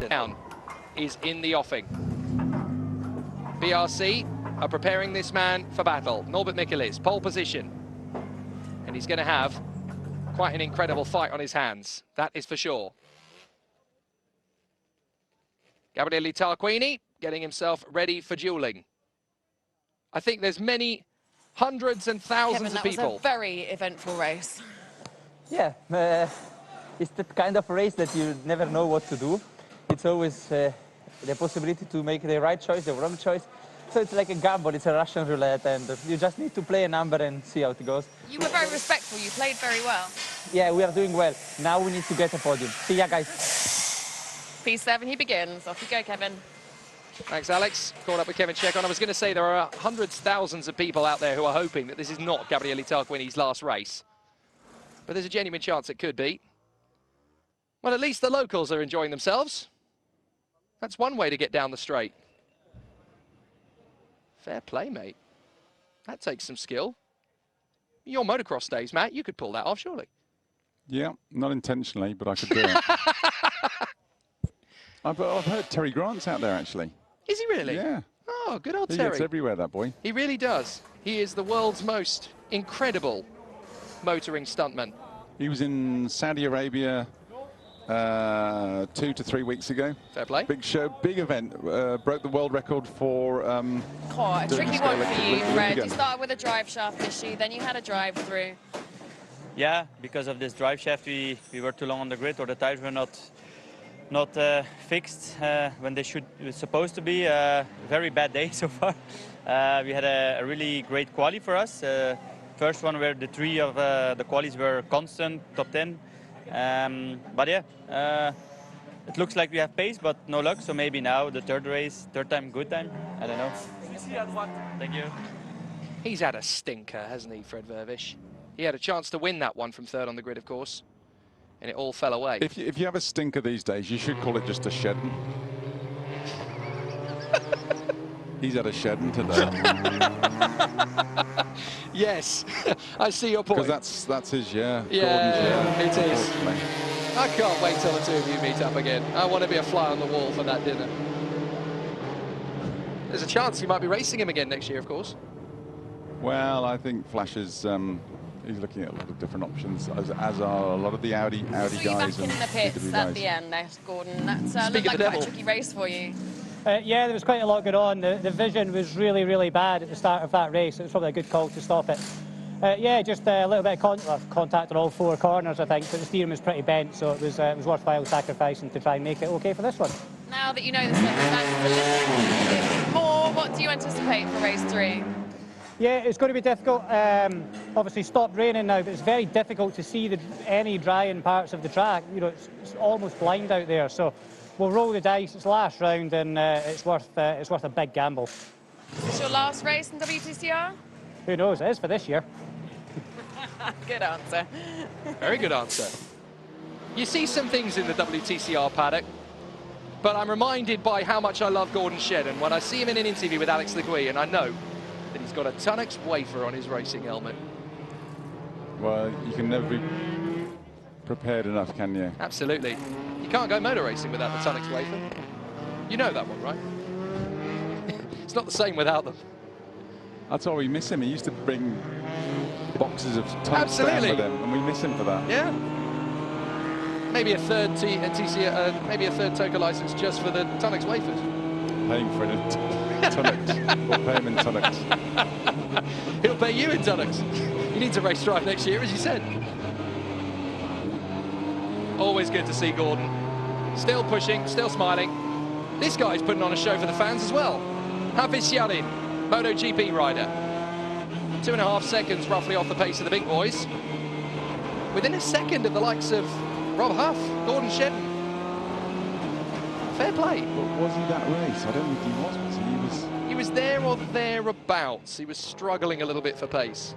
Down is in the offing. BRC are preparing this man for battle. Norbert Mikulis, pole position. And he's going to have quite an incredible fight on his hands. That is for sure. Gabriele Tarquini getting himself ready for dueling. I think there's many hundreds and thousands of people. That was a very eventful race. Yeah, it's the kind of race that you never know what to do. It's always the possibility to make the right choice, the wrong choice. So it's like a gamble, it's a Russian roulette, and you just need to play a number and see how it goes. You were very respectful, you played very well. Yeah, we are doing well. Now we need to get a podium. See ya, guys. P7, he begins. Off you go, Kevin. Thanks, Alex. Caught up with Kevin Chekon. I was going to say there are hundreds, thousands of people out there who are hoping that this is not Gabriele Tarquini's last race. But there's a genuine chance it could be. Well, at least the locals are enjoying themselves. That's one way to get down the straight. Fair play, mate. That takes some skill. Your motocross days, Matt, you could pull that off, surely. Yeah, not intentionally, but I could do it. I've heard Terry Grant's out there, actually. Is he really? Yeah. Oh, good old He Terry. gets everywhere, that boy. He really does. He is the world's most incredible motoring stuntman. He was in Saudi Arabia 2 to 3 weeks ago. Fair play. Big show, big event. Broke the world record for... A tricky one for you, Fred. You started with a drive shaft issue, then you had a drive through. Yeah, because of this drive shaft, we were too long on the grid, or the tires were not fixed when they were supposed to be. Very bad day so far. We had a really great quali for us. First one where the three of the qualis were constant, top 10. But yeah, it looks like we have pace, but no luck. So maybe now the third race, third time, good time. I don't know. Thank you. He's had a stinker, hasn't he, Fred Vervish? He had a chance to win that one from third on the grid, of course, and it all fell away. If you have a stinker these days, you should call it just a shedding. He's had a shedding today. Yes, I see your point. Because that's his, yeah. Yeah, it is. I can't wait till the two of you meet up again. I want to be a fly on the wall for that dinner. There's a chance you might be racing him again next year, of course. Well, I think Flash is he's looking at a lot of different options, as are a lot of the Audi guys. Back in the pits at the end there, Gordon. That looked like quite a tricky race for you. Yeah, there was quite a lot going on. The vision was really, really bad at the start of that race. It was probably a good call to stop it. Yeah, just a little bit of contact on all four corners, I think, but the steering was pretty bent, so it was worthwhile sacrificing to try and make it okay for this one. Now that you know the circumstances a little bit more, what do you anticipate for race 3? Yeah, it's going to be difficult. Obviously, stopped raining now, but it's very difficult to see any drying parts of the track. You know, it's almost blind out there, so we'll roll the dice. It's last round, and it's worth a big gamble. Is this your last race in WTCR? Who knows? It is for this year. Good answer. Very good answer. You see some things in the WTCR paddock, but I'm reminded by how much I love Gordon Shedden when I see him in an interview with Alex Legui, and I know that he's got a Tunnock's wafer on his racing helmet. Well, you can never be prepared enough, can you? Absolutely. You can't go motor racing without the Tunnock's wafer. You know that one, right? It's not the same without them. That's why we miss him. He used to bring boxes of Tunnock's down with him, and we miss him for that. Yeah. Maybe a third maybe a third Toka license just for the Tunnock's wafers. Paying for it in Tunnock's. We'll pay him in Tunnock's. He'll pay you in Tunnock's. You need to race drive next year, as you said. Always good to see Gordon. Still pushing, still smiling. This guy's putting on a show for the fans as well. Hafiz Yarin, MotoGP rider. 2.5 seconds roughly off the pace of the big boys. Within a second of the likes of Rob Huff, Gordon Shedden. Fair play. But was he that race? I don't think he was he? He was there or thereabouts. He was struggling a little bit for pace.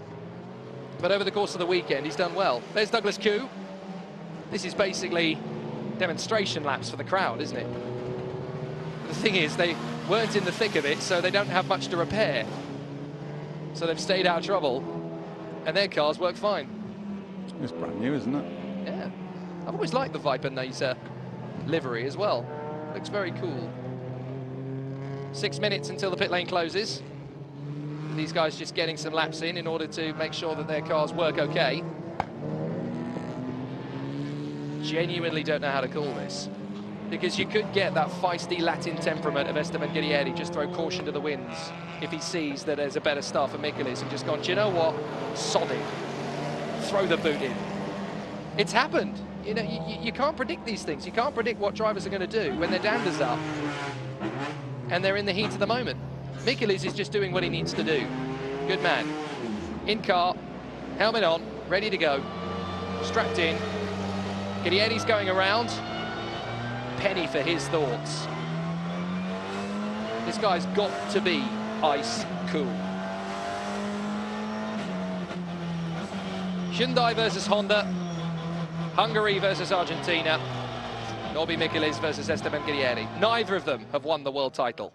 But over the course of the weekend, he's done well. There's Douglas Koo. This is basically demonstration laps for the crowd, isn't it? The thing is, they weren't in the thick of it, so they don't have much to repair. So they've stayed out of trouble, and their cars work fine. It's brand new, isn't it? Yeah. I've always liked the Viper Naser livery as well. Looks very cool. 6 minutes until the pit lane closes. These guys just getting some laps in order to make sure that their cars work okay. Genuinely don't know how to call this, because you could get that feisty Latin temperament of Esteban Guerrieri just throw caution to the winds if he sees that there's a better start for Michaelis and just gone, do you know what, sod it, throw the boot in. It's happened. You know, you can't predict these things. You can't predict what drivers are going to do when their dander's up and they're in the heat of the moment. Michaelis is just doing what he needs to do. Good man. In car, helmet on, ready to go, strapped in. Guerrieri's going around. Penny for his thoughts. This guy's got to be ice cool. Hyundai versus Honda. Hungary versus Argentina. Norby Michaelis versus Esteban Guerrieri. Neither of them have won the world title.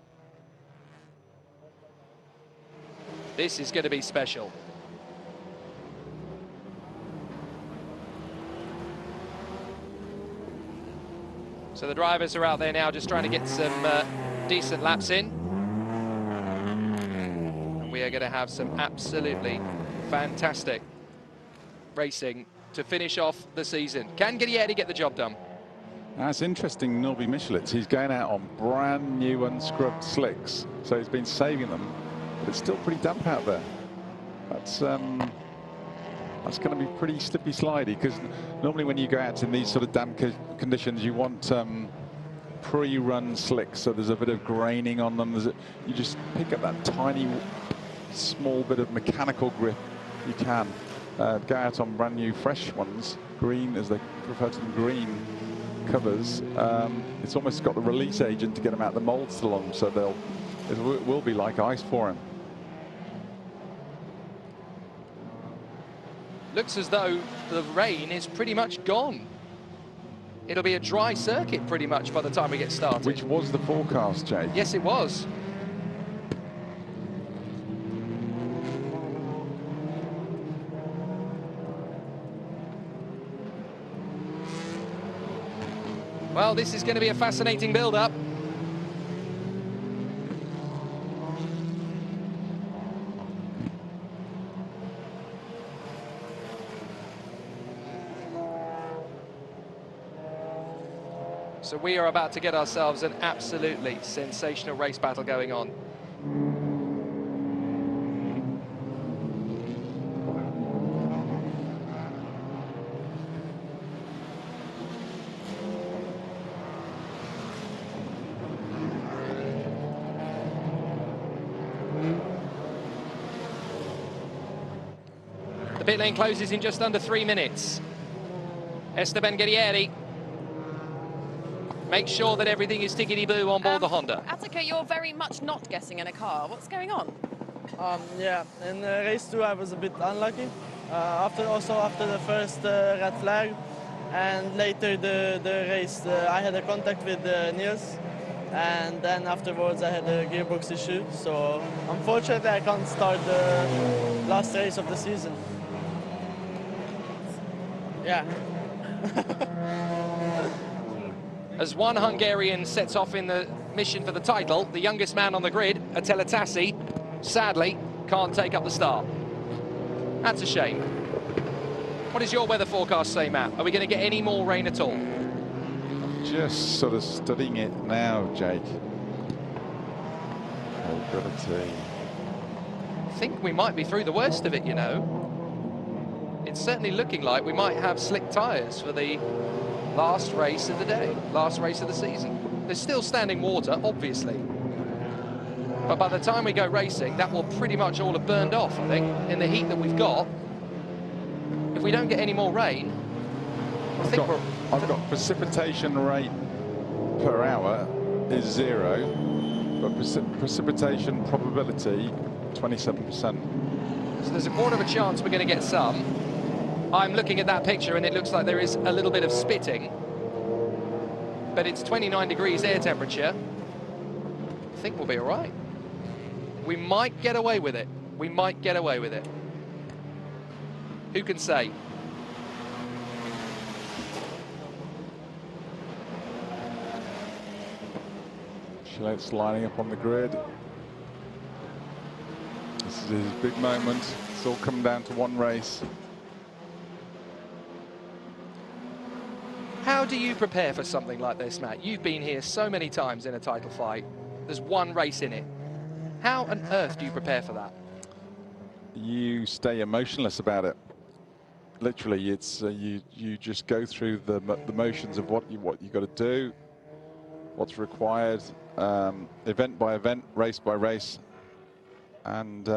This is going to be special. So the drivers are out there now just trying to get some decent laps in. And we are going to have some absolutely fantastic racing to finish off the season. Can Guerrieri get the job done? That's interesting, Norby Michelis. He's going out on brand new unscrubbed slicks, so he's been saving them, but it's still pretty damp out there. That's going to be pretty slippy slidey, because normally when you go out in these sort of damp conditions, you want pre-run slicks, so there's a bit of graining on them. You just pick up that tiny, small bit of mechanical grip you can. Go out on brand new, fresh ones, green, as they refer to them, green covers. It's almost got the release agent to get them out the mold still on, so it will be like ice for him. Looks as though the rain is pretty much gone. It'll be a dry circuit pretty much by the time we get started. Which was the forecast, Jake. Yes, it was. Well, this is going to be a fascinating build-up. So we are about to get ourselves an absolutely sensational race battle going on. The pit lane closes in just under 3 minutes. Esteban Guerrieri, make sure that everything is tickety-boo on board the Honda. Attica, you're very much not getting in a car. What's going on? Yeah, in race 2 I was a bit unlucky. After the first red flag, and later the race I had a contact with Niels, and then afterwards I had a gearbox issue. So unfortunately I can't start the last race of the season. Yeah. As one Hungarian sets off in the mission for the title, the youngest man on the grid, Attila Tassi, sadly can't take up the start. That's a shame. What does your weather forecast say, Matt? Are we going to get any more rain at all? Just sort of studying it now, Jake. Probability. I think we might be through the worst of it, you know. It's certainly looking like we might have slick tyres for the last race of the day, last race of the season. There's still standing water, obviously. But by the time we go racing, that will pretty much all have burned off, I think, in the heat that we've got. If we don't get any more rain, I've got precipitation rate per hour is 0, but precipitation probability 27%. So there's a quarter of a chance we're going to get some. I'm looking at that picture and it looks like there is a little bit of spitting, but it's 29 degrees air temperature. I think we'll be all right. We might get away with it. We might get away with it. Who can say? Michelot's lining up on the grid. This is his big moment. It's all come down to one race. How do you prepare for something like this, Matt? You've been here so many times in a title fight. There's one race in it. How on earth do you prepare for that? You stay emotionless about it. Literally, it's you just go through the motions of what you got to do, what's required, event by event, race by race, and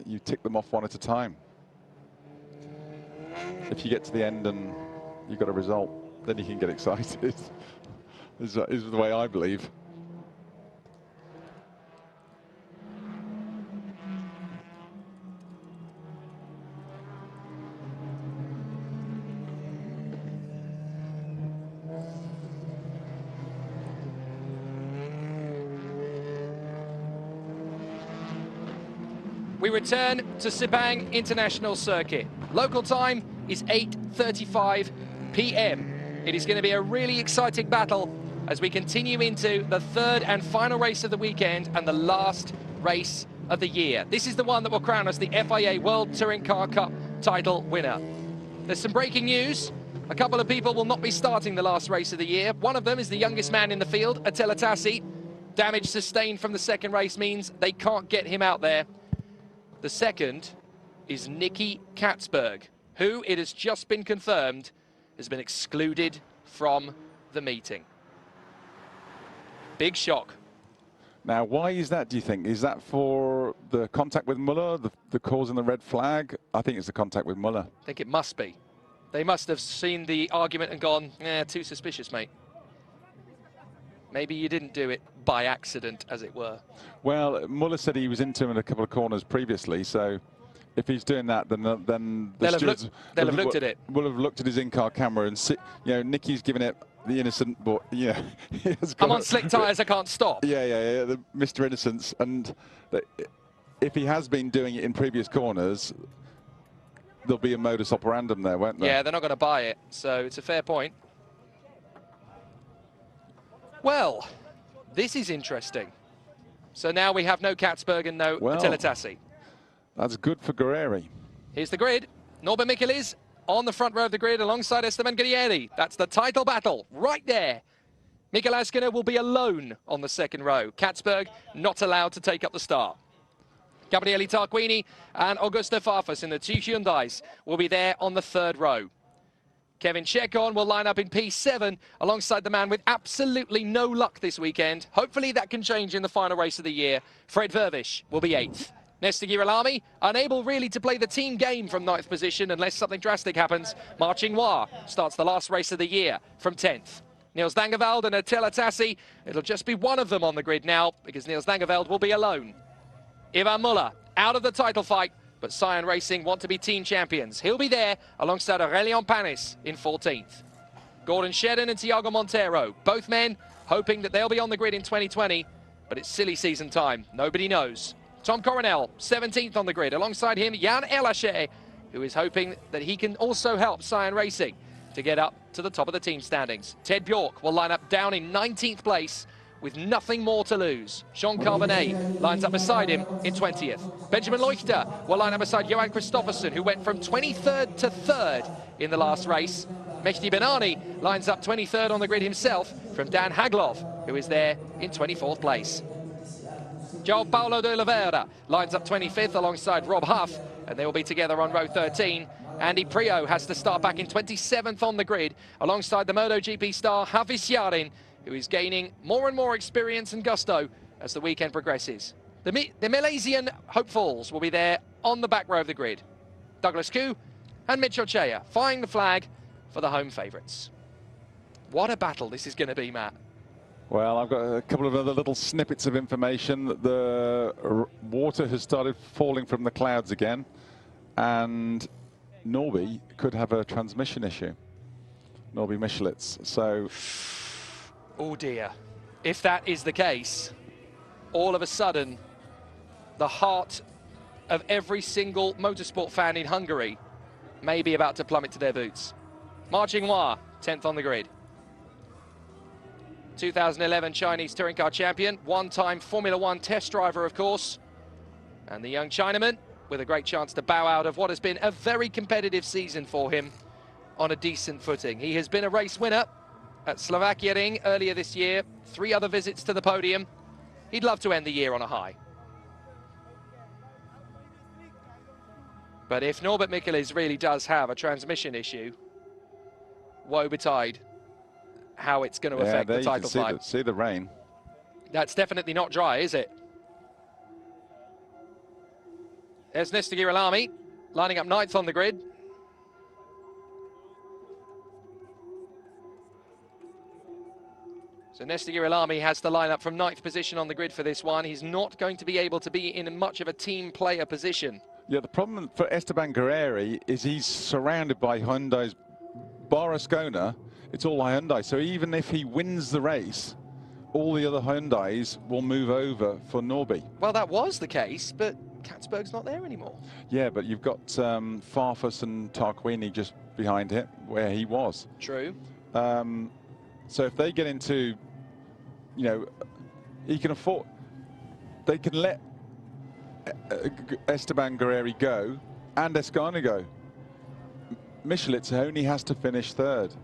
you tick them off one at a time. If you get to the end and you got a result, then you can get excited. is the way I believe. We return to Sepang International Circuit. Local time is 8:35 p.m. It is going to be a really exciting battle as we continue into the third and final race of the weekend and the last race of the year. This is the one that will crown us the FIA World Touring Car Cup title winner. There's some breaking news. A couple of people will not be starting the last race of the year. One of them is the youngest man in the field, Attila Tassi. Damage sustained from the second race means they can't get him out there. The second is Nicky Katzberg, who, it has just been confirmed, has been excluded from the meeting. Big shock. Now, why is that, do you think? Is that for the contact with Muller, the causing the red flag? I think it's the contact with Muller. I think it must be. They must have seen the argument and gone, too suspicious, mate. Maybe you didn't do it by accident, as it were. Well, Muller said he was into him in a couple of corners previously, so if he's doing that, then they'll have looked at it. Will have looked at his in-car camera and see, you know, Nicky's giving it the innocent, but yeah, I'm on slick tyres, I can't stop. Yeah, the Mr. Innocence, and if he has been doing it in previous corners, there'll be a modus operandum there, won't there? Yeah, they're not going to buy it, so it's a fair point. Well, this is interesting. So now we have no Katzberg and no Attila Tassi. That's good for Guerreri. Here's the grid. Norbert Michelis on the front row of the grid alongside Esteban Guerrieri. That's the title battle right there. Mikael Askinen will be alone on the second row. Katzberg not allowed to take up the start. Gabriele Tarquini and Augusto Farfus in the two Hyundais will be there on the third row. Kevin Chekon will line up in P7 alongside the man with absolutely no luck this weekend. Hopefully that can change in the final race of the year. Fred Vervish will be 8th. Nesta Girolami, unable really to play the team game from 9th position unless something drastic happens. Marching Noir starts the last race of the year from 10th. Niels Dangeveld and Attila Tassi, it'll just be one of them on the grid now because Niels Dangeveld will be alone. Ivan Muller out of the title fight, but Scion Racing want to be team champions. He'll be there alongside Aurelian Panis in 14th. Gordon Shedden and Tiago Montero, both men hoping that they'll be on the grid in 2020, but it's silly season time. Nobody knows. Tom Coronel, 17th on the grid. Alongside him, Jan Elache, who is hoping that he can also help Scion Racing to get up to the top of the team standings. Ted Bjork will line up down in 19th place with nothing more to lose. Jean Carbonet lines up beside him in 20th. Benjamin Leuchter will line up beside Johan Kristoffersson, who went from 23rd to 3rd in the last race. Mehdi Benani lines up 23rd on the grid himself from Dan Haglov, who is there in 24th place. João Paulo de Oliveira lines up 25th alongside Rob Huff, and they will be together on row 13. Andy Prio has to start back in 27th on the grid alongside the MotoGP star Hafiz Yarin, who is gaining more and more experience and gusto as the weekend progresses. The Malaysian hopefuls will be there on the back row of the grid. Douglas Koo and Mitch Ochea flying the flag for the home favourites. What a battle this is going to be, Matt. Well, I've got a couple of other little snippets of information. The water has started falling from the clouds again, and Norby could have a transmission issue. Norby Michelitz. So, oh dear. If that is the case, all of a sudden, the heart of every single motorsport fan in Hungary may be about to plummet to their boots. Marching Noir, 10th on the grid. 2011 Chinese touring car champion, one-time Formula One test driver, of course. And the young Chinaman with a great chance to bow out of what has been a very competitive season for him on a decent footing. He has been a race winner at Slovakia Ring earlier this year, 3 other visits to the podium. He'd love to end the year on a high. But if Norbert Michelis really does have a transmission issue, woe betide how it's going to affect the title fight. See the rain. That's definitely not dry, is it? There's Nesta Girolami lining up 9th on the grid. So Nesta Girolami has to line up from 9th position on the grid for this one. He's not going to be able to be in much of a team player position. Yeah, the problem for Esteban Guerreri is he's surrounded by Hyundai's. Bar Ascona, it's all Hyundai. So even if he wins the race, all the other Hyundais will move over for Norby. Well, that was the case, but Katzberg's not there anymore. Yeah, but you've got Farfus and Tarquini just behind him, where he was. True. So if they get into, you know, he can afford, they can let Esteban Guerreri go and Ascona go. Michelitz only has to finish 3rd,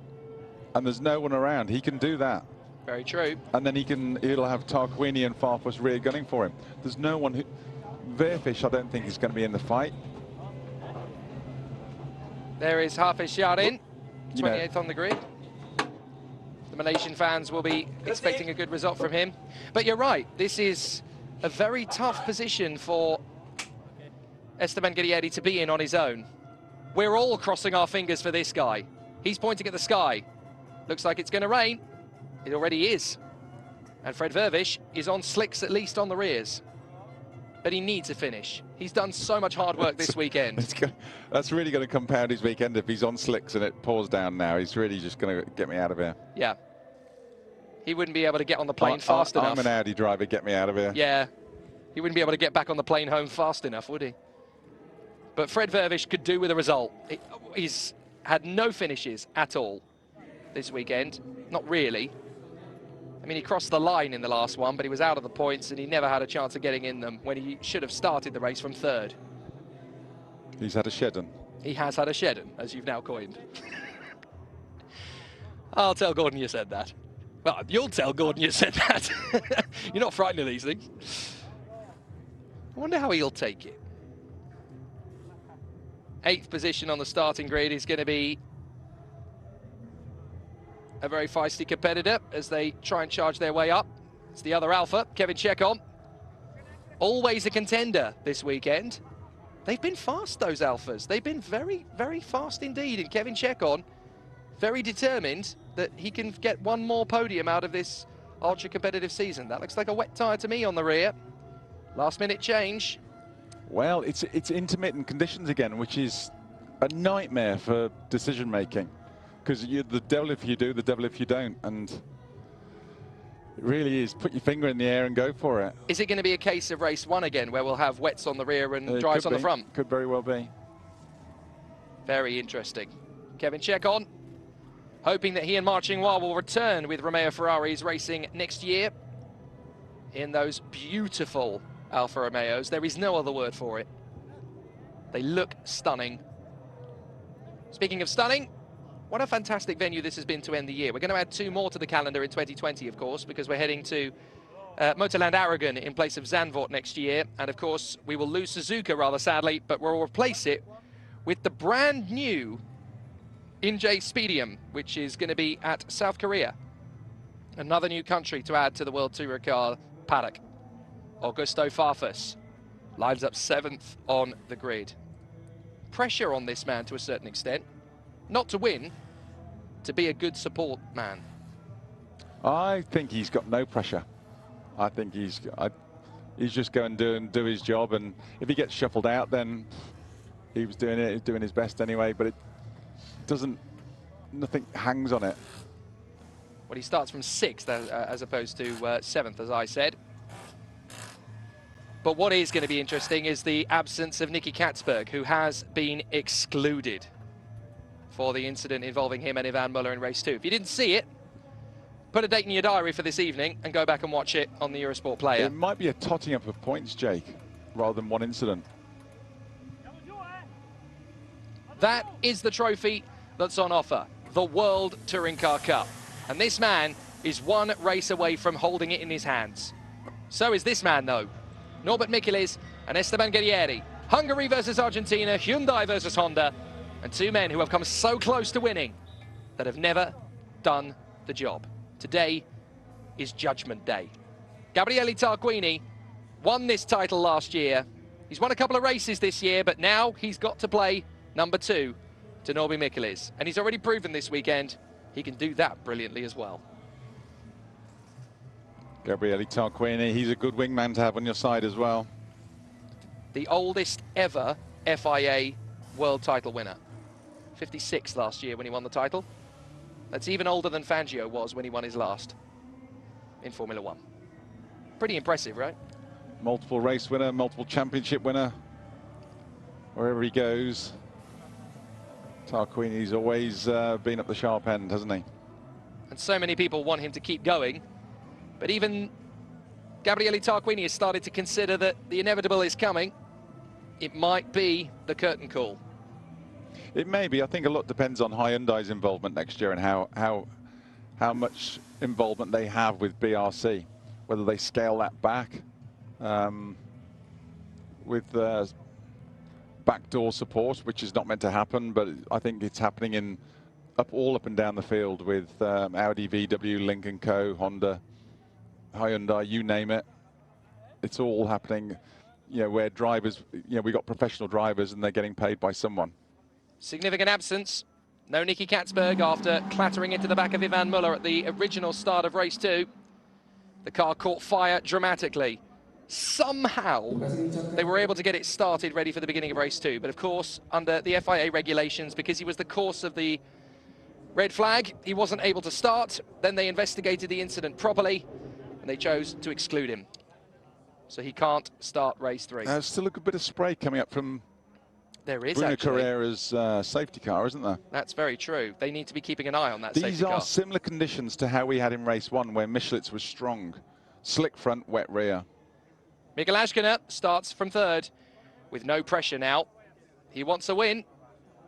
and there's no one around. He can do that. Very true. And then he'll have Tarquini and Farfus rear gunning for him. There's no one who. Verfish, I don't think is going to be in the fight. There is Hafiz Yarin, 28th on the grid. The Malaysian fans will be expecting a good result from him. But you're right, this is a very tough position for Esteban Guerreri to be in on his own. We're all crossing our fingers for this guy. He's pointing at the sky. Looks like it's going to rain. It already is. And Fred Vervish is on slicks, at least on the rears. But he needs a finish. He's done so much hard work this weekend. That's really going to compound his weekend if he's on slicks and it pours down now. He's really just going to get me out of here. Yeah. He wouldn't be able to get on the plane fast enough. I'm an Audi driver, get me out of here. Yeah. He wouldn't be able to get back on the plane home fast enough, would he? But Fred Vervish could do with a result. He's had no finishes at all this weekend. Not really. I mean, he crossed the line in the last one, but he was out of the points and he never had a chance of getting in them when he should have started the race from 3rd. He's had a sheddon. He has had a sheddon, as you've now coined. I'll tell Gordon you said that. Well, you'll tell Gordon you said that. You're not frightened of these things. I wonder how he'll take it. 8th position on the starting grid is going to be a very feisty competitor as they try and charge their way up. It's the other Alpha, Kevin Chekon. Always a contender this weekend. They've been fast, those Alphas. They've been very, very fast indeed. And Kevin Chekon, very determined that he can get one more podium out of this ultra-competitive season. That looks like a wet tyre to me on the rear. Last-minute change. Well, it's intermittent conditions again, which is a nightmare for decision making, because you're the devil if you do, the devil if you don't, and it really is put your finger in the air and go for it. Is it going to be a case of race 1 again, where we'll have wets on the rear and dries on the front? Could very well be. Very interesting. Kevin Chekon, hoping that he and Marching Wa will return with Romeo Ferraris racing next year in those beautiful Alfa Romeos. There is no other word for it. They look stunning. Speaking of stunning, what a fantastic venue this has been to end the year. We're going to add 2 more to the calendar in 2020, of course, because we're heading to Motorland Aragon in place of Zandvoort next year. And of course, we will lose Suzuka rather sadly, but we'll replace it with the brand new Inje Speedium, which is going to be at South Korea. Another new country to add to the World Tourer Car paddock. Augusto Farfus lines up 7th on the grid. Pressure on this man to a certain extent. Not to win, to be a good support man. I think he's got no pressure. I think he's just going to do his job, and if he gets shuffled out, then he was doing it. He's doing his best anyway, but it doesn't. Nothing hangs on it. Well, he starts from 6th as opposed to 7th, as I said. But what is going to be interesting is the absence of Nicky Katzberg, who has been excluded for the incident involving him and Ivan Muller in race 2. If you didn't see it, put a date in your diary for this evening and go back and watch it on the Eurosport player. It might be a totting up of points, Jake, rather than one incident. That is the trophy that's on offer, the World Touring Car Cup. And this man is one race away from holding it in his hands. So is this man, though. Norbert Michels and Esteban Guerrieri. Hungary versus Argentina, Hyundai versus Honda. And two men who have come so close to winning that have never done the job. Today is Judgment Day. Gabriele Tarquini won this title last year. He's won a couple of races this year, but now he's got to play number 2 to Norby Michels. And he's already proven this weekend he can do that brilliantly as well. Gabriele Tarquini, he's a good wingman to have on your side as well. The oldest ever FIA world title winner. 56 last year when he won the title. That's even older than Fangio was when he won his last in Formula 1. Pretty impressive, right? Multiple race winner, multiple championship winner. Wherever he goes, Tarquini's always been at the sharp end, hasn't he? And so many people want him to keep going. But even Gabriele Tarquini has started to consider that the inevitable is coming. It might be the curtain call. It may be. I think a lot depends on Hyundai's involvement next year and how much involvement they have with BRC. Whether they scale that back with backdoor support, which is not meant to happen, but I think it's happening in all up and down the field with Audi, VW, Lynk & Co, Honda, Hyundai, you name it. It's all happening, you know, where drivers, you know, we got professional drivers and they're getting paid by someone. Significant absence. No Nicky Katzberg after clattering into the back of Ivan Muller at the original start of race 2. The car caught fire dramatically. Somehow they were able to get it started ready for the beginning of race 2. But of course, under the FIA regulations, because he was the course of the red flag, he wasn't able to start. Then they investigated the incident properly and they chose to exclude him. So he can't start race 3. There's still a good bit of spray coming up from there is Bruno actually. Carrera's safety car, isn't there? That's very true. They need to be keeping an eye on that safety These car. are similar conditions to how we had in race 1, where Michelis was strong. Slick front, wet rear. Miguel Ashkener starts from 3rd with no pressure now. He wants a win.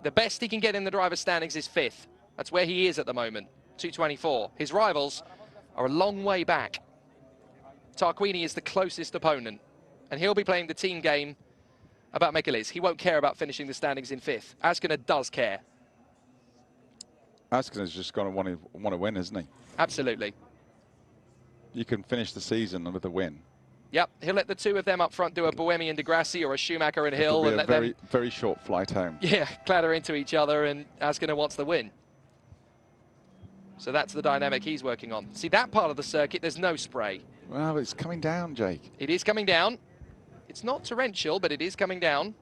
The best he can get in the driver's standings is 5th. That's where he is at the moment, 224. His rivals are a long way back. Tarquini is the closest opponent, and he'll be playing the team game about Michelis. He won't care about finishing the standings in 5th. Ashkener does care. Ashkener's just going to want to win, isn't he? Absolutely. You can finish the season with a win. Yep, he'll let the two of them up front do a Bohemian de Grassi or a Schumacher and Hill. It'll And be let a them, very short flight home. yeah, clatter into each other, and Ashkener wants the win. So that's the dynamic he's working on. See, that part of the circuit, there's no spray. Well, it's coming down, Jake. It is coming down. It's not torrential, but it is coming down.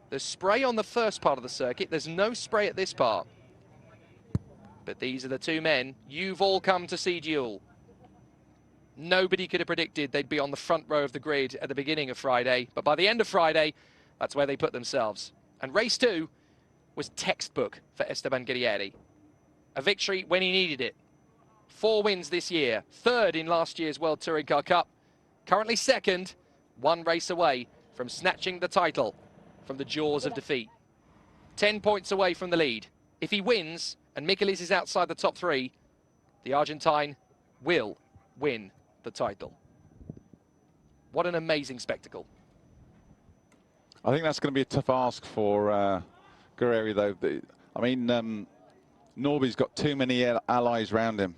There's spray on the first part of the circuit. There's no spray at this part. But these are the two men you've all come to see duel. Nobody could have predicted they'd be on the front row of the grid at the beginning of Friday. But by the end of Friday, that's where they put themselves. And race 2 was textbook for Esteban Guerrieri. A victory when he needed it. 4 wins this year. 3rd in last year's World Touring Car Cup. Currently 2nd. 1 race away from snatching the title from the jaws of defeat. 10 points away from the lead. If he wins and Michelis is outside the top 3, the Argentine will win the title. What an amazing spectacle. I think that's going to be a tough ask for Guerrieri, though. I mean, Norby's got too many allies around him,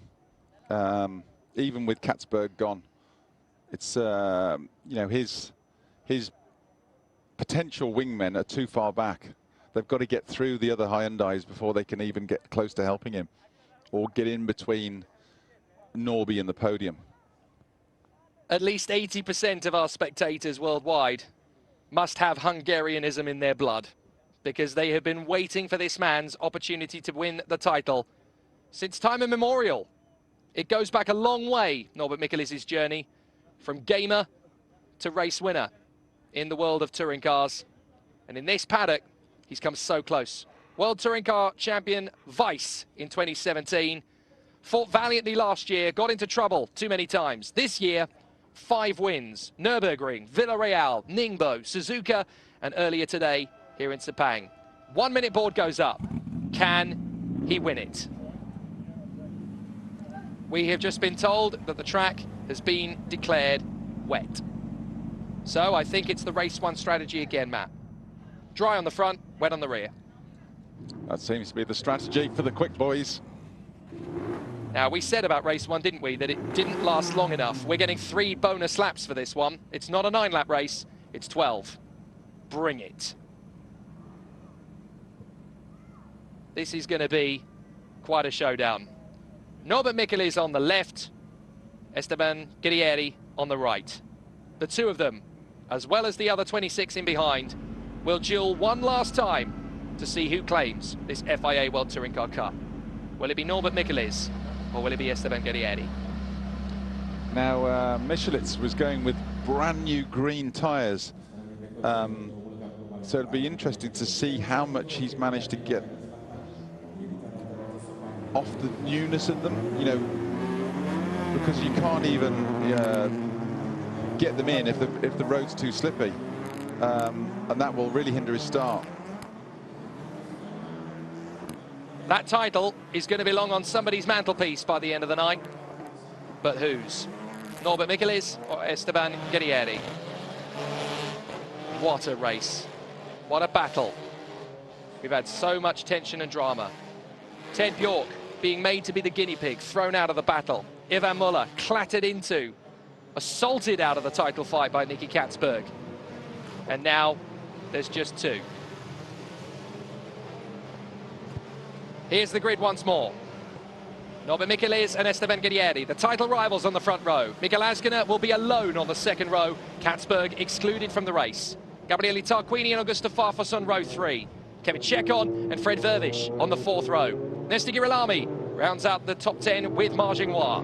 even with Katzberg gone. It's, you know, his potential wingmen are too far back. They've got to get through the other Hyundais before they can even get close to helping him or get in between Norby and the podium. At least 80% of our spectators worldwide must have Hungarianism in their blood, because they have been waiting for this man's opportunity to win the title since time immemorial. It goes back a long way, Norbert Michelis' journey, from gamer to race winner in the world of touring cars. And in this paddock, he's come so close. World Touring Car Champion Weiss in 2017, Fought valiantly last year, got into trouble too many times. This year, 5 wins. Nürburgring, Villarreal, Ningbo, Suzuka, and earlier today here in Sepang. 1 minute board goes up. Can he win it? We have just been told that the track has been declared wet. So I think it's the race 1 strategy again, Matt. Dry on the front, wet on the rear. That seems to be the strategy for the quick boys. Now, we said about race 1, didn't we, that it didn't last long enough. We're getting 3 bonus laps for this one. It's not a 9-lap race, it's 12. Bring it. This is going to be quite a showdown. Norbert Michele's on the left, Esteban Guerrieri on the right. The two of them, as well as the other 26 in behind, will duel one last time to see who claims this FIA World Touring Car Cup. Will it be Norbert Michele's or will it be Esteban Guerrieri? Now, Michelitz was going with brand new green tyres. So it'll be interesting to see how much he's managed to get off the newness of them, you know, because you can't even get them in if the road's too slippy, and that will really hinder his start. That title is going to belong on somebody's mantelpiece by the end of the night, but whose? Norbert Michele's or Esteban Guerrieri? What a race, what a battle. We've had so much tension and drama. Ted Bjork being made to be the guinea pig, thrown out of the battle. Ivan Muller clattered into, assaulted out of the title fight by Nicky Katzberg. And now there's just 2. Here's the grid once more. Norbert Michele's and Esteban Guerrieri, the title rivals on the front row. Mikael Azkiner will be alone on the second row. Katzberg excluded from the race. Gabriele Tarquini and Augusto Farfus on row 3. Kevin Chekon and Fred Vervish on the 4th row. Nesta Girolami rounds out the top 10 with Margenois.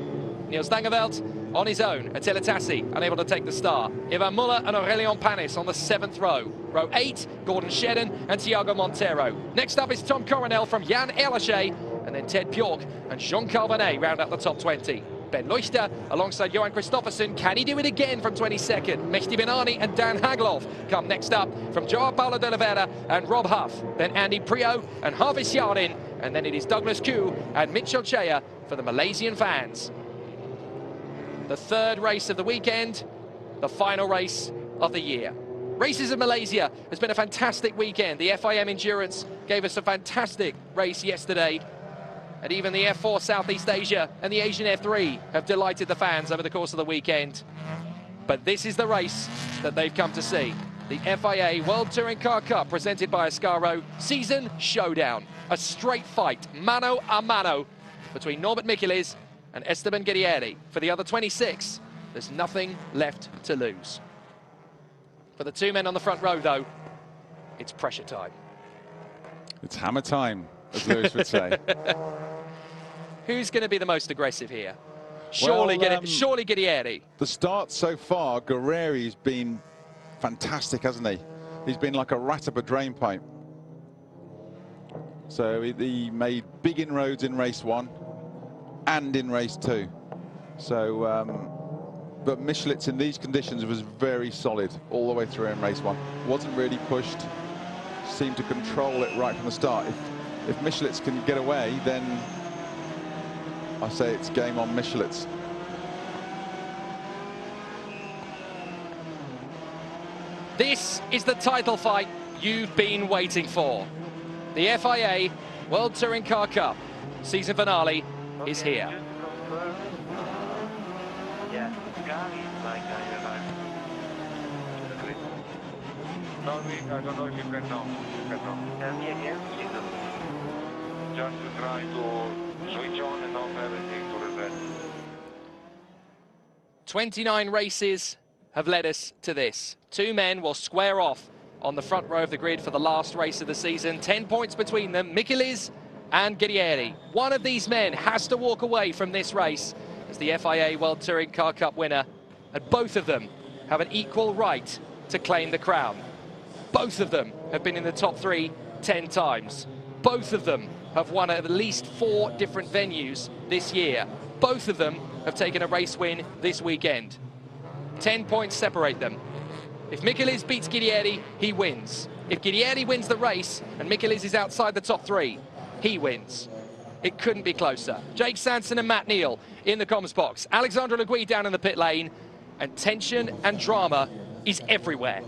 Niels Dangeveld on his own. Attila Tassi unable to take the start. Ivan Muller and Aurelion Panis on the 7th row. Row 8, Gordon Shedden and Thiago Montero. Next up is Tom Coronel from Jan Erlaché, and then Ted Bjork and Jean Calvanet round out the top 20. Ben Leuchter alongside Johan Kristoffersen. Can he do it again from 22nd? Mehdi Benani and Dan Haglov come next up from Joao Paulo de Oliveira and Rob Huff. Then Andy Prio and Harvey Sjarin. And then it is Douglas Koo and Mitchell Chea for the Malaysian fans. The 3rd race of the weekend, the final race of the year. Races in Malaysia has been a fantastic weekend. The FIM Endurance gave us a fantastic race yesterday. And even the F4 Southeast Asia and the Asian F3 have delighted the fans over the course of the weekend. But this is the race that they've come to see. The FIA World Touring Car Cup presented by Ascaro Season Showdown. A straight fight, mano a mano, between Norbert Michele's and Esteban Guerrieri. For the other 26, there's nothing left to lose. For the 2 men on the front row, though, it's pressure time. It's hammer time, as Lewis would say. Who's going to be the most aggressive here? Surely, well, surely Guerrieri. The start so far, Guerrieri's been fantastic, hasn't he? He's been like a rat up a drain pipe. So he made big inroads in race 1 and in race 2. So, but Michelitz in these conditions was very solid all the way through in race 1. Wasn't really pushed, seemed to control it right from the start. If Michelitz can get away, then I say it's game on Michelitz. This is the title fight you've been waiting for. The FIA World Touring Car Cup season finale is here. Yeah, like I arrived. No, I don't know if you can know. Tell me again, Jesus. Just to try to switch on and off everything to reset. 29 races have led us to this. 2 men will square off on the front row of the grid for the last race of the season. 10 points between them, Michele's and Guerrieri. One of these men has to walk away from this race as the FIA World Touring Car Cup winner, and both of them have an equal right to claim the crown. Both of them have been in the top 3 10 times. Both of them have won at least 4 different venues this year. Both of them have taken a race win this weekend. 10 points separate them. If Michelisz beats Guerrieri, he wins. If Guerrieri wins the race and Michelisz is outside the top 3, he wins. It couldn't be closer. Jake Sanson and Matt Neal in the comms box. Alexandre Le Guy down in the pit lane. And tension and drama is everywhere.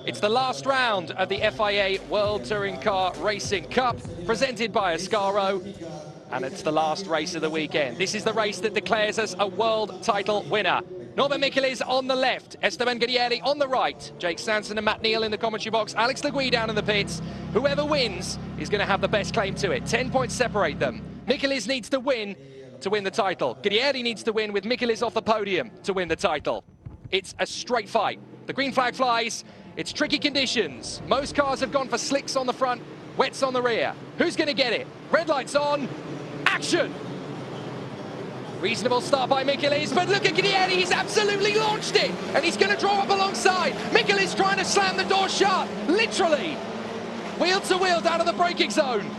It's the last round of the FIA World Touring Car Racing Cup, presented by Ascaro, and it's the last race of the weekend. This is the race that declares us a world title winner. Norbert Michelisz on the left, Esteban Guerrieri on the right, Jake Sanson and Matt Neal in the commentary box, Alex Le Guy down in the pits. Whoever wins is going to have the best claim to it. 10 points separate them. Michelisz needs to win the title. Guerrieri needs to win with Michelisz off the podium to win the title. It's a straight fight. The green flag flies. It's tricky conditions. Most cars have gone for slicks on the front, wets on the rear. Who's going to get it? Red lights on. Action! Reasonable start by Michelisz, but look at Guerrieri, he's absolutely launched it, and he's going to draw up alongside. Michelisz trying to slam the door shut, literally. Wheel to wheel down to the braking zone.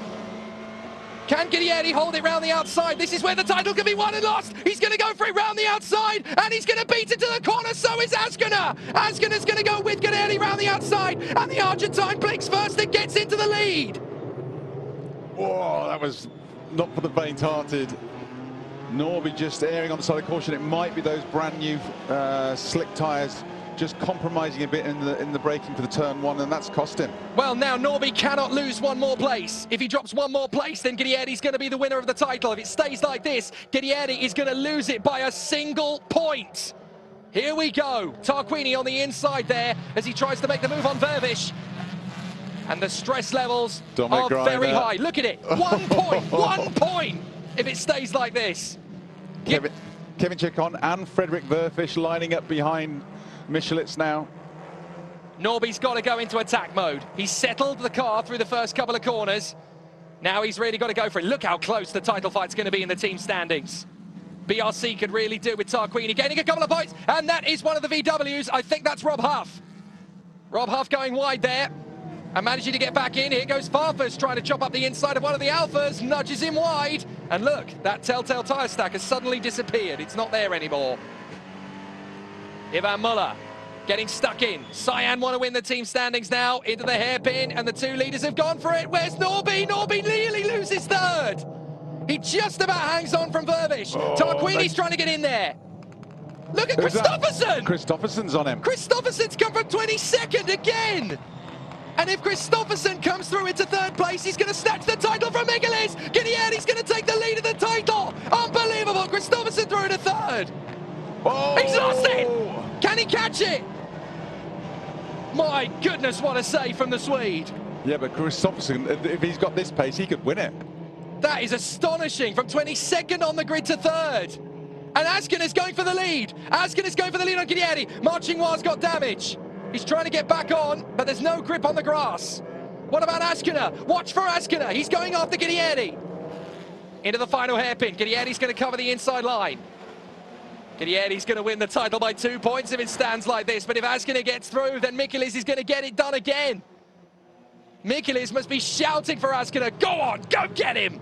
Can Guerrieri hold it round the outside? This is where the title can be won and lost. He's going to go for it round the outside, and he's going to beat it to the corner. So is Azcona. Azcona's going to go with Guerrieri round the outside, and the Argentine blinks first and gets into the lead. Whoa, that was not for the faint-hearted. Norby just erring on the side of caution. It might be those brand new slick tyres just compromising a bit in the braking for the turn 1, and that's cost him. Well, now Norby cannot lose one more place. If he drops one more place, then Guerrieri's going to be the winner of the title. If it stays like this, Guerrieri is going to lose it by a single point. Here we go. Tarquini on the inside there as he tries to make the move on Vervish. And the stress levels are very high. Look at it. 1 point. 1 point if it stays like this. Kevin Chacon and Frederick Verfish lining up behind Michelisz now. Norby's got to go into attack mode. He's settled the car through the first couple of corners. Now he's really got to go for it. Look how close the title fight's going to be in the team standings. BRC could really do with Tarquini gaining a couple of points, and that is one of the VWs. I think that's Rob Huff. Rob Huff going wide there and managing to get back in. Here goes Farfus trying to chop up the inside of one of the Alphas, nudges him wide. And look, that telltale tyre stack has suddenly disappeared. It's not there anymore. Ivan Muller getting stuck in. Cyan want to win the team standings now into the hairpin, and the 2 leaders have gone for it. Where's Norby? Norby nearly loses third. He just about hangs on from Vervish. Tarquini's trying to get in there. Look at Kristoffersson. Kristoffersson's on him. Kristoffersson's come from 22nd again. And if Kristoffersson comes through into 3rd place, he's going to snatch the title from Michelisz. Guerrieri's going to take the lead of the title. Unbelievable. Kristoffersson through to 3rd. Oh. He's lost it. Can he catch it? My goodness, what a save from the Swede. Yeah, but Kristoffersson, if he's got this pace, he could win it. That is astonishing. From 22nd on the grid to 3rd. And Askin is going for the lead. Askin is going for the lead on Guerrieri. Marchinoir's got damage. He's trying to get back on, but there's no grip on the grass. What about Azcona? Watch for Azcona. He's going after Guerrieri. Into the final hairpin. Guerrieri's going to cover the inside line. Guerrieri's going to win the title by 2 points if it stands like this. But if Azcona gets through, then Michelisz is going to get it done again. Michelisz must be shouting for Azcona. Go on, go get him.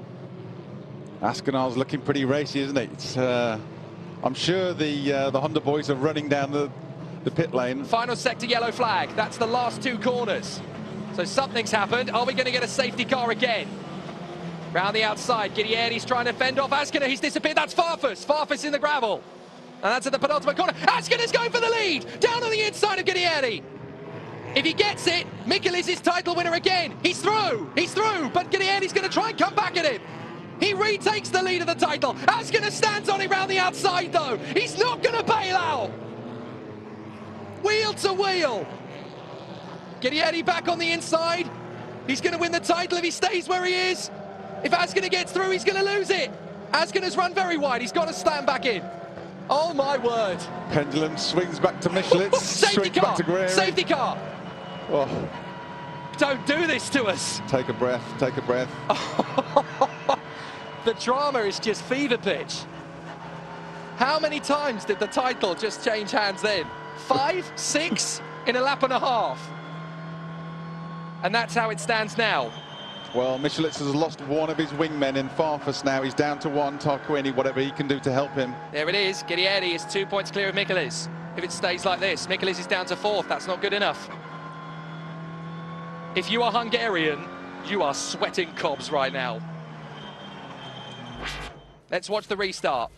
Asconar's looking pretty racy, isn't he? It's, I'm sure the Honda boys are running down the pit lane. Final sector yellow flag. That's the last 2 corners. So something's happened. Are we going to get a safety car again? Round the outside, Guerrieri's trying to fend off Azcona. He's disappeared. That's Farfus. Farfus in the gravel. And that's at the penultimate corner. Azcona's going for the lead. Down on the inside of Guerrieri. If he gets it, Michelisz is title winner again. He's through. He's through. But Guerrieri's going to try and come back at him. He retakes the lead of the title. Azcona stands on it round the outside, though. He's not going to bail out. Wheel to wheel. Guerrieri back on the inside. He's going to win the title if he stays where he is. If Azcona gets through, he's going to lose it. Azcona's run very wide. He's got to stand back in. Oh my word. Pendulum swings back to Michelitz, Safety swings car! back to Guerrieri. Safety car! Oh, Don't do this to us. take a breath, take a breath. The drama is just fever pitch. How many times did the title just change hands then? 5, 6 in a lap and a half. And that's how it stands now. Well, Michelitz has lost one of his wingmen in Farfus now. He's down to one. Tarquini, whatever he can do to help him. There it is. Guerrieri is 2 points clear of Michelis. If it stays like this, Michelis is down to 4th. That's not good enough. If you are Hungarian, you are sweating cobs right now. Let's watch the restart.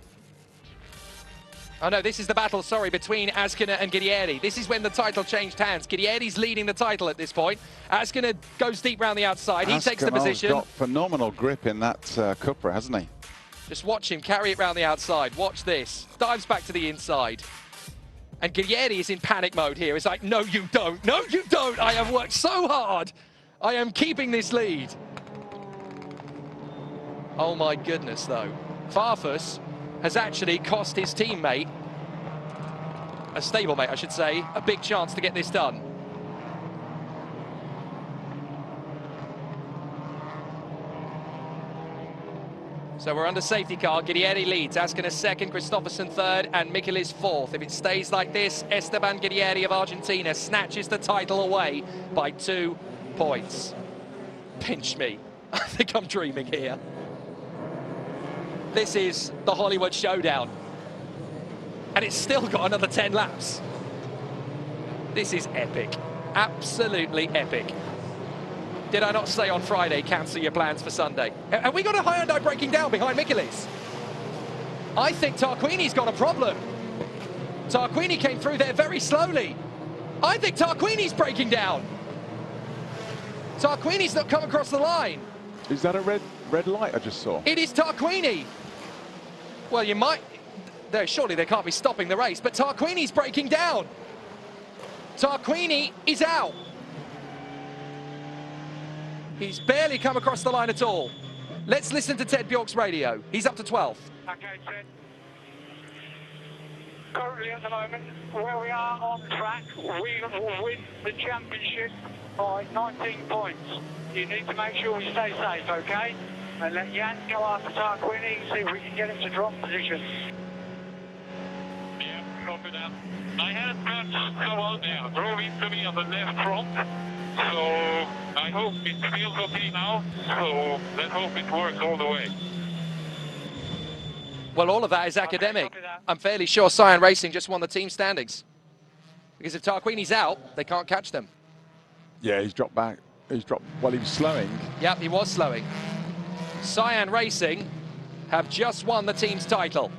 Oh no, this is the battle, sorry, between Azkuna and Guerrieri. This is when the title changed hands. Guerrieri's leading the title at this point. Azkuna goes deep round the outside. He takes the position. Got phenomenal grip in that Cupra, hasn't he? Just watch him carry it round the outside. Watch this. Dives back to the inside. And Guerrieri is in panic mode here. It's like, no, you don't. No, you don't. I have worked so hard. I am keeping this lead. Oh my goodness, though. Farfus has actually cost his teammate, a stablemate, I should say, a big chance to get this done. So we're under safety car. Guerrieri leads. Azkuna second, Christophersen third, and Michelis fourth. If it stays like this, Esteban Guerrieri of Argentina snatches the title away by 2 points. Pinch me. I think I'm dreaming here. This is the Hollywood Showdown. And it's still got another 10 laps. This is epic. Absolutely epic. Did I not say on Friday, cancel your plans for Sunday? Have we got a Hyundai breaking down behind Michelis? I think Tarquini's got a problem. Tarquini came through there very slowly. I think Tarquini's breaking down. Tarquini's not come across the line. Is that a red light I just saw? It is Tarquini. Well, you might... Surely they can't be stopping the race, but Tarquini's breaking down. Tarquini is out. He's barely come across the line at all. Let's listen to Ted Bjork's radio. He's up to 12th. Okay, Ted. Currently at the moment, where we are on track, we will win the championship by 19 points. You need to make sure we stay safe, okay? And let Jan go after Tarquini and see if we can get him to drop position. Yeah, copy that. I had someone drove into me on the left front, so I hope it feels okay now, so let's hope it works all the way. Well, all of that is academic. I'm fairly sure Cyan Racing just won the team standings. Because if Tarquini's out, they can't catch them. Yeah, he's dropped back. He's dropped while he was slowing. Yep, he was slowing. Cyan Racing have just won the team's title.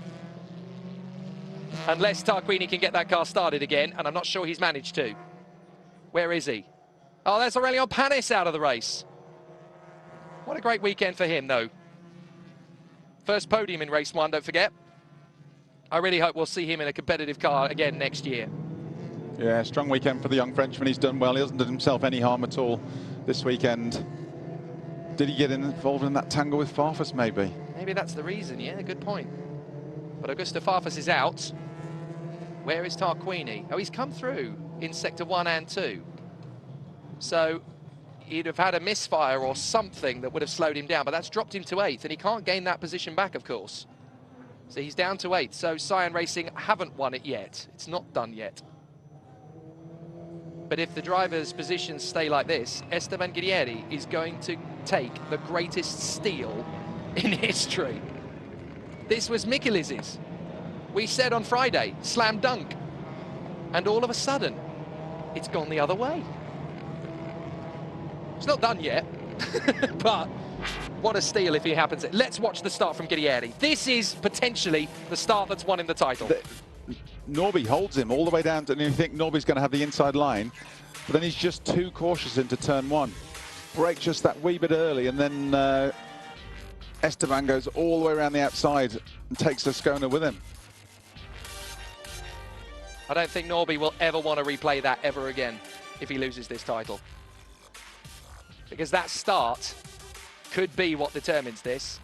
Unless Tarquini can get that car started again, and I'm not sure he's managed to. Where is he? Oh, there's Aurelian Panis out of the race. What a great weekend for him, though. First podium in race 1, don't forget. I really hope we'll see him in a competitive car again next year. Yeah, strong weekend for the young Frenchman. He's done well. He hasn't done himself any harm at all this weekend. Did he get involved in that tangle with Farfus, maybe? Maybe that's the reason, yeah, good point. But Augusto Farfus is out. Where is Tarquini? Oh, he's come through in Sector 1 and 2. So he'd have had a misfire or something that would have slowed him down, but that's dropped him to 8th, and he can't gain that position back, of course. So he's down to 8th. So Cyan Racing haven't won it yet. It's not done yet. But if the driver's positions stay like this, Esteban Guerrieri is going to take the greatest steal in history. This was Michelis's. We said on Friday, slam dunk. And all of a sudden, it's gone the other way. It's not done yet, but what a steal if he happens. Let's watch the start from Guerrieri. This is potentially the start that's won him the title. Norby holds him all the way down, and you think Norby's going to have the inside line, but then he's just too cautious into turn 1. Brake just that wee bit early, and then Esteban goes all the way around the outside and takes the Skona with him. I don't think Norby will ever want to replay that ever again if he loses this title. Because that start could be what determines this.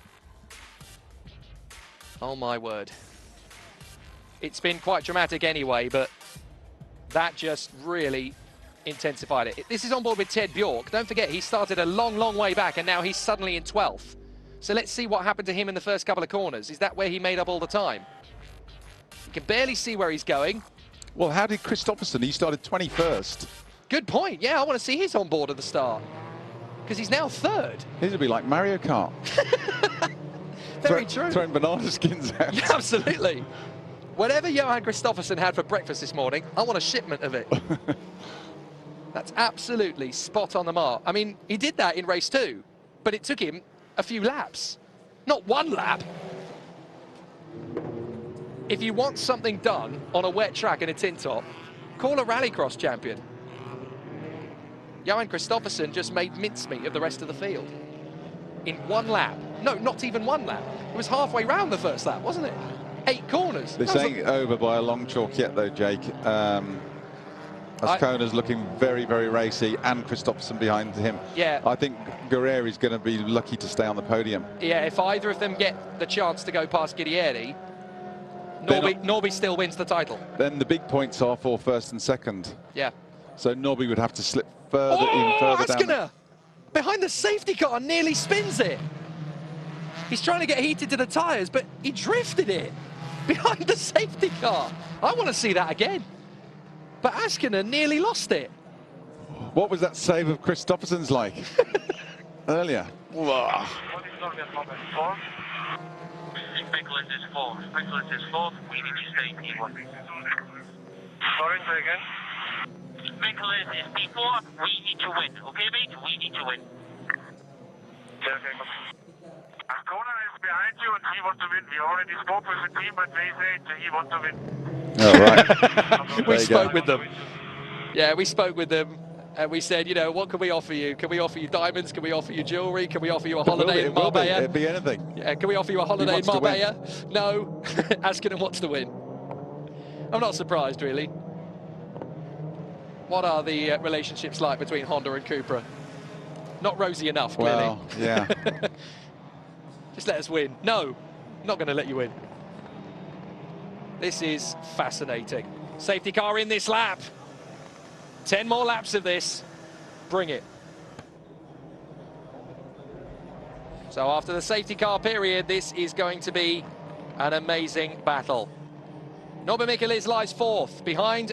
Oh my word. It's been quite dramatic anyway, but that just really intensified it. This is on board with Ted Bjork. Don't forget, he started a long, long way back, and now he's suddenly in 12th. So let's see what happened to him in the first couple of corners. Is that where he made up all the time? You can barely see where he's going. Well, how did Kristoffersson? He started 21st. Good point. Yeah, I want to see his on board at the start, because he's now 3rd. His would be like Mario Kart. Very true. Throwing banana skins out. Yeah, absolutely. Whatever Johan Kristoffersson had for breakfast this morning, I want a shipment of it. That's absolutely spot on the mark. I mean, he did that in race 2, but it took him a few laps, not one lap. If you want something done on a wet track in a tin top, call a rallycross champion. Johan Kristoffersson just made mincemeat of the rest of the field in one lap. No, not even one lap. It was halfway round the first lap, wasn't it? 8 corners. This ain't over by a long chalk yet, though, Jake. Ascona's looking very, very racy, and Kristoffersson behind him. Yeah. I think Guerrieri's going to be lucky to stay on the podium. Yeah, if either of them get the chance to go past Guerrieri, Norby still wins the title. Then the big points are for first and second. Yeah. So Norby would have to slip further, even further down. Askiner, behind the safety car, nearly spins it. He's trying to get heated to the tyres, but he drifted it behind the safety car. I want to see that again. But Askiner nearly lost it. What was that save of Kristoffersson's like earlier? What is Norby at moment? 4? Nicholas is 4. Nicholas is 4. We need to stay P1. Sorry, say again. Nicholas is P4. We need to win. Okay, mate? We need to win. Okay. Ascona is behind you and he wants to win. We already spoke with the team, but they said he wants to win. Oh, right. We spoke with them. Yeah, we spoke with them. And we said, you know, what can we offer you? Can we offer you diamonds? Can we offer you jewellery? Can we offer you a holiday in Marbella? It'd be anything. Yeah, can we offer you a holiday in Marbella? No. Askinen wants to win. I'm not surprised, really. What are the relationships like between Honda and Cupra? Not rosy enough, clearly. Well, yeah. Just let us win. No, not going to let you win. This is fascinating. Safety car in this lap. 10 more laps of this. Bring it. So after the safety car period, this is going to be an amazing battle. Norby Michelisz lies 4th, behind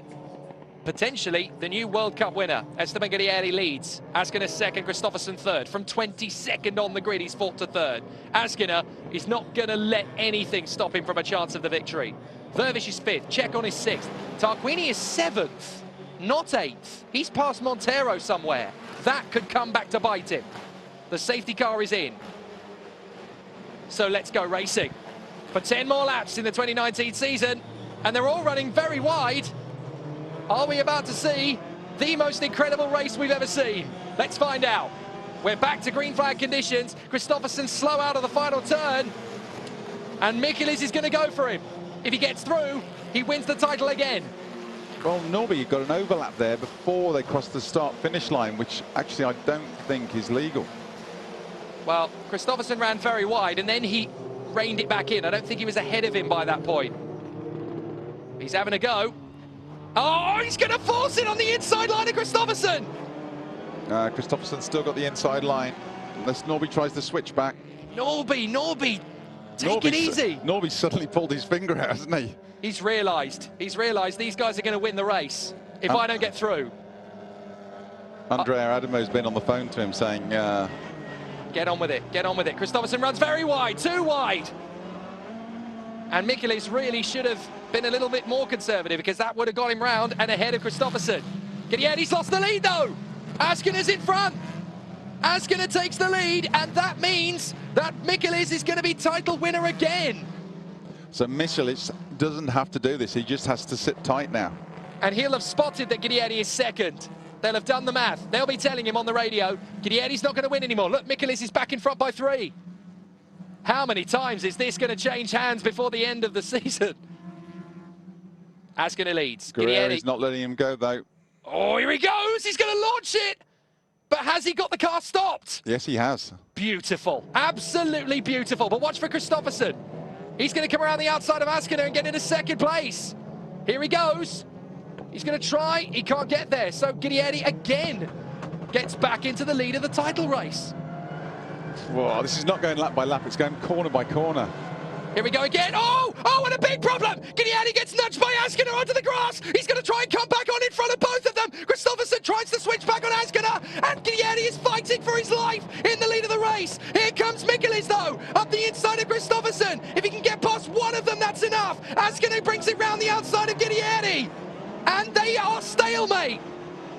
potentially the new World Cup winner. Esteban Guerrieri leads. Askiner 2nd, Kristoffersson 3rd. From 22nd on the grid, he's 4th to 3rd. Askiner is not going to let anything stop him from a chance of the victory. Vervish is 5th, Czech on his 6th. Tarquini is 7th, not 8th. He's past Montero somewhere. That could come back to bite him. The safety car is in. So let's go racing. For 10 more laps in the 2019 season, and they're all running very wide. Are we about to see the most incredible race we've ever seen? Let's find out. We're back to green flag conditions. Kristoffersson slow out of the final turn. And Michelisz is going to go for him. If he gets through, he wins the title again. Well, Norby got an overlap there before they crossed the start-finish line, which actually I don't think is legal. Well, Kristoffersson ran very wide, and then he reined it back in. I don't think he was ahead of him by that point. He's having a go. Oh, he's going to force it on the inside line of Kristoffersson. Kristoffersson's still got the inside line, unless Norby tries to switch back. Norby, take it easy. Norby suddenly pulled his finger out, hasn't he? He's realised these guys are going to win the race if I don't get through. Andrea Adamo's been on the phone to him saying... Get on with it, get on with it. Kristoffersson runs very wide, too wide. And Michelisz really should have been a little bit more conservative, because that would have got him round and ahead of Kristoffersson. Guerrieri's lost the lead, though. Askiner's in front. Askiner takes the lead, and that means that Michelisz is going to be title winner again. So Michelisz doesn't have to do this. He just has to sit tight now. And he'll have spotted that Guerrieri is 2nd. They'll have done the math. They'll be telling him on the radio, Guerrieri's not going to win anymore. Look, Michelisz is back in front by 3. How many times is this going to change hands before the end of the season? Askiner leads. Guerrieri's not letting him go, though. Oh, here he goes. He's going to launch it. But has he got the car stopped? Yes, he has. Beautiful. Absolutely beautiful. But watch for Kristoffersson. He's going to come around the outside of Askiner and get into second place. Here he goes. He's going to try. He can't get there. So Guidieri again gets back into the lead of the title race. Whoa, this is not going lap by lap. It's going corner by corner. Here we go again. Oh, and a big problem. Guidieri gets nudged by Askiner onto the grass. He's going to try and come back on in front of both of them. Kristoffersson tries to switch back on Askiner, and Guidieri is fighting for his life in the lead of the race. Here comes Michelis, though, up the inside of Kristoffersson. If he can get past one of them, that's enough. Askiner brings it round the outside of Guidieri, and they are stalemate.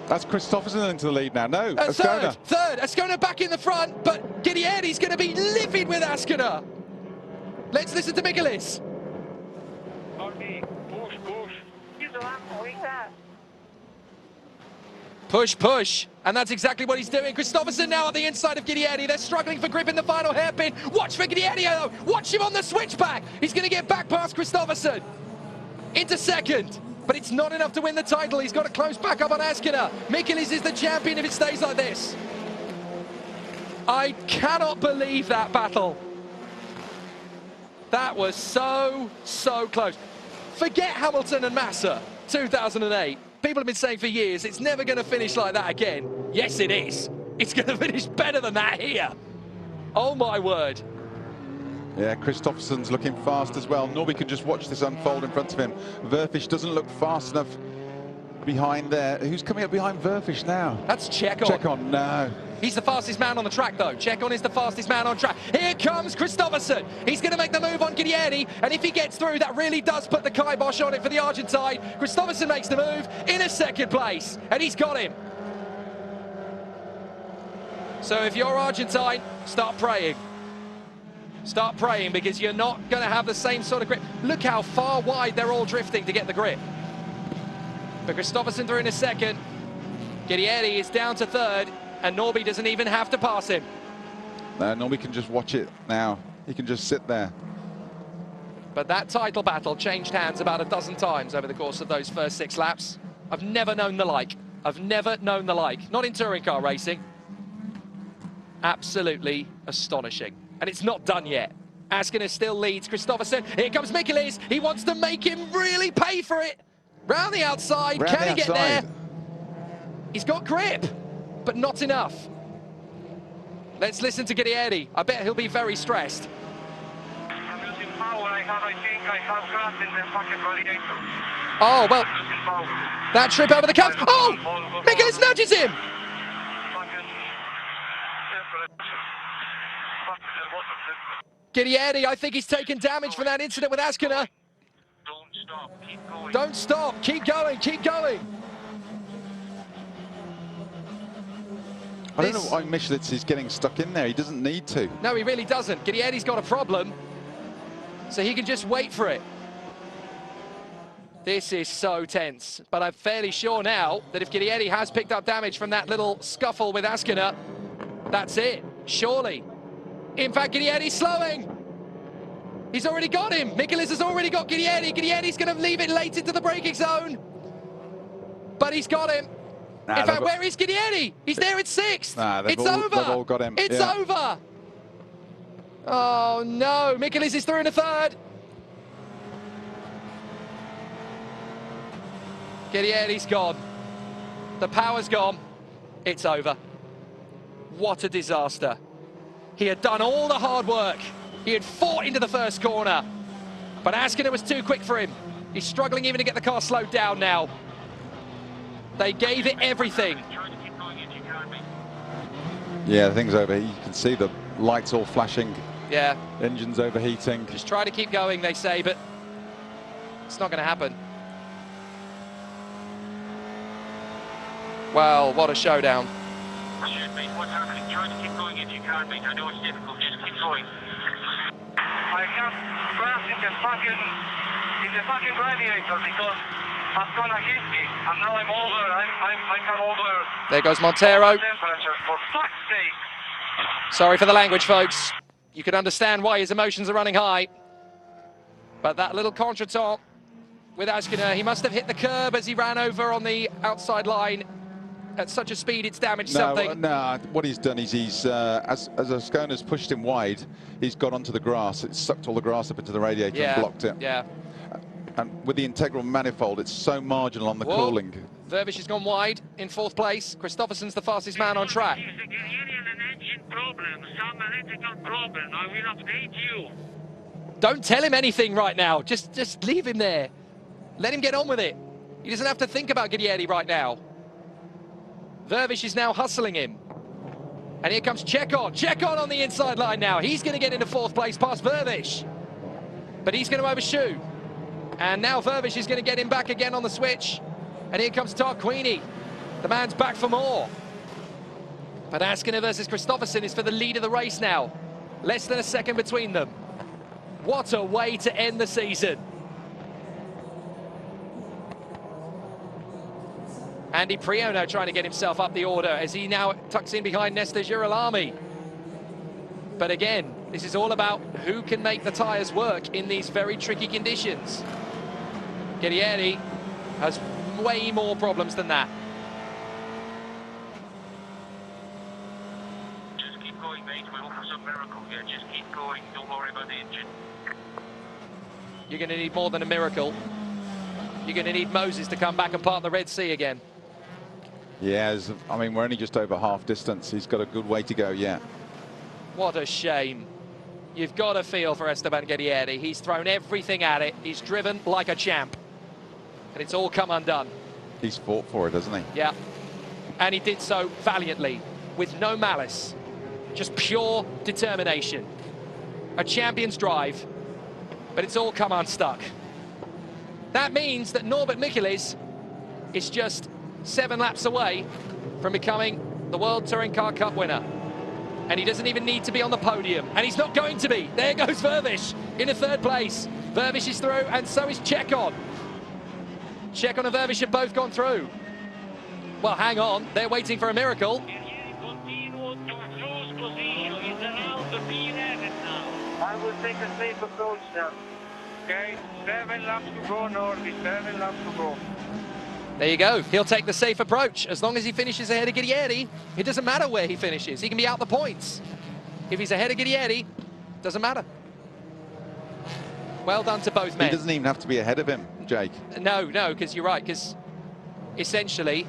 That's Kristoffersson into the lead now. No, Third. Ascona. Ascona back in the front, but Guidieri's going to be livid with Askiner. Let's listen to Michelis. Okay, push. He's the last like that. Push, and that's exactly what he's doing. Kristoffersson now on the inside of Guidieri. They're struggling for grip in the final hairpin. Watch for Guidieri, though. Watch him on the switchback. He's going to get back past Kristoffersson into second, but it's not enough to win the title. He's got to close back up on Askiner. Michelis is the champion if it stays like this. I cannot believe that battle. That was so close. Forget Hamilton and Massa, 2008. People have been saying for years, it's never going to finish like that again. Yes, it is. It's going to finish better than that here. Oh, my word. Yeah, Kristoffersson's looking fast as well. Norby can just watch this unfold in front of him. Verfish doesn't look fast enough behind there. Who's coming up behind Verfish now? That's Chekon. Chekon, no. He's the fastest man on the track, though. Chekon is the fastest man on track. Here comes Kristoffersson. He's going to make the move on Guidieri, and if he gets through, that really does put the kibosh on it for the Argentine. Kristoffersson makes the move in a second place, and he's got him. So if you're Argentine, start praying. Start praying, because you're not going to have the same sort of grip. Look how far wide they're all drifting to get the grip. But Kristoffersson through in a second. Guidieri is down to third, and Norby doesn't even have to pass him. No, Norby can just watch it now. He can just sit there. But that title battle changed hands about a dozen times over the course of those first 6 laps. I've never known the like. I've never known the like. Not in touring car racing. Absolutely astonishing. And it's not done yet. Askiner still leads Kristoffersson. Here comes Michelis. He wants to make him really pay for it. Round the outside. Can he get there? He's got grip, but not enough. Let's listen to Guidieri. I bet he'll be very stressed. I'm losing power. I think I have gas in the fucking radiator. Oh, well, that trip over the cup. Oh, Michelis nudges him. Guidieri, I think he's taken damage from that incident with Askiner. Don't stop. Keep going. Don't stop. Keep going. Keep going. I don't know why Michelitz is getting stuck in there. He doesn't need to. No, he really doesn't. Guidieri's got a problem, so he can just wait for it. This is so tense, but I'm fairly sure now that if Guidieri has picked up damage from that little scuffle with Askiner, that's it, surely. In fact, Guidieri's slowing. He's already got him. Michelis has already got Guidieri. Guidieri's going to leave it late into the braking zone, but he's got him. In fact, where is Guidieri? He's there at 6th. It's over. They've all got him. It's over. Oh, no. Michelis is through in a 3rd. Guidieri's gone. The power's gone. It's over. What a disaster. He had done all the hard work. He had fought into the first corner. But Askiner was too quick for him. He's struggling even to get the car slowed down now. They gave it everything. Yeah, the thing's over. You can see the lights all flashing. Yeah. Engine's overheating. Just try to keep going, they say, but it's not going to happen. Well, what a showdown. Shoot, mate. What's happening? Try to keep going if you can, mate. I know it's difficult. Just keep going. I have gas in the fucking radiator because I'm gonna hit me, and now I'm over. I'm over. There goes Montero. Temperature, for fuck's sake. Sorry for the language, folks. You can understand why his emotions are running high. But that little contretemps with Askiner, he must have hit the curb as he ran over on the outside line. at such a speed it's damaged No, something. no, what he's done is he's, as Ascona's pushed him wide, he's got onto the grass. It's sucked all the grass up into the radiator and blocked it. Yeah. And with the integral manifold, it's so marginal on the cooling. Vervish has gone wide in 4th place. Christopherson's the fastest man on track. Don't tell him anything right now. Just leave him there. Let him get on with it. He doesn't have to think about Guerrieri right now. Vervish is now hustling him. And here comes Chekon. Chekon on the inside line now. He's going to get into 4th place past Vervish. But he's going to overshoot. And now Vervish is going to get him back again on the switch. And here comes Tarquini. The man's back for more. But Askiner versus Christopherson is for the lead of the race now. Less than a second between them. What a way to end the season. Andy Priono trying to get himself up the order as he now tucks in behind Nestor Girolami. But again, this is all about who can make the tyres work in these very tricky conditions. Guerrieri has way more problems than that. Just keep going, mate. We'll look for some miracle here. Just keep going. Don't worry about the engine. You're going to need more than a miracle. You're going to need Moses to come back and part the Red Sea again. Yeah, I mean, we're only just over half distance. He's got a good way to go yet. What a shame. You've got to feel for Esteban Guerrieri. He's thrown everything at it. He's driven like a champ. And it's all come undone. He's fought for it, hasn't he? Yeah. And he did so valiantly, with no malice. Just pure determination. A champion's drive, but it's all come unstuck. That means that Norbert Michelis is just 7 laps away from becoming the World Touring Car Cup winner. And he doesn't even need to be on the podium. And he's not going to be. There goes Vervish in a 3rd place. Vervish is through, and so is Chekon. Chekon and Vervish have both gone through. Well, hang on. They're waiting for a miracle. I will take a safe approach now. Okay, 7 laps to go, Norby. 7 laps to go. There you go. He'll take the safe approach. As long as he finishes ahead of Guerrieri, it doesn't matter where he finishes. He can be out the points. If he's ahead of Guerrieri, doesn't matter. Well done to both men. He doesn't even have to be ahead of him, Jake. No, because you're right, because essentially,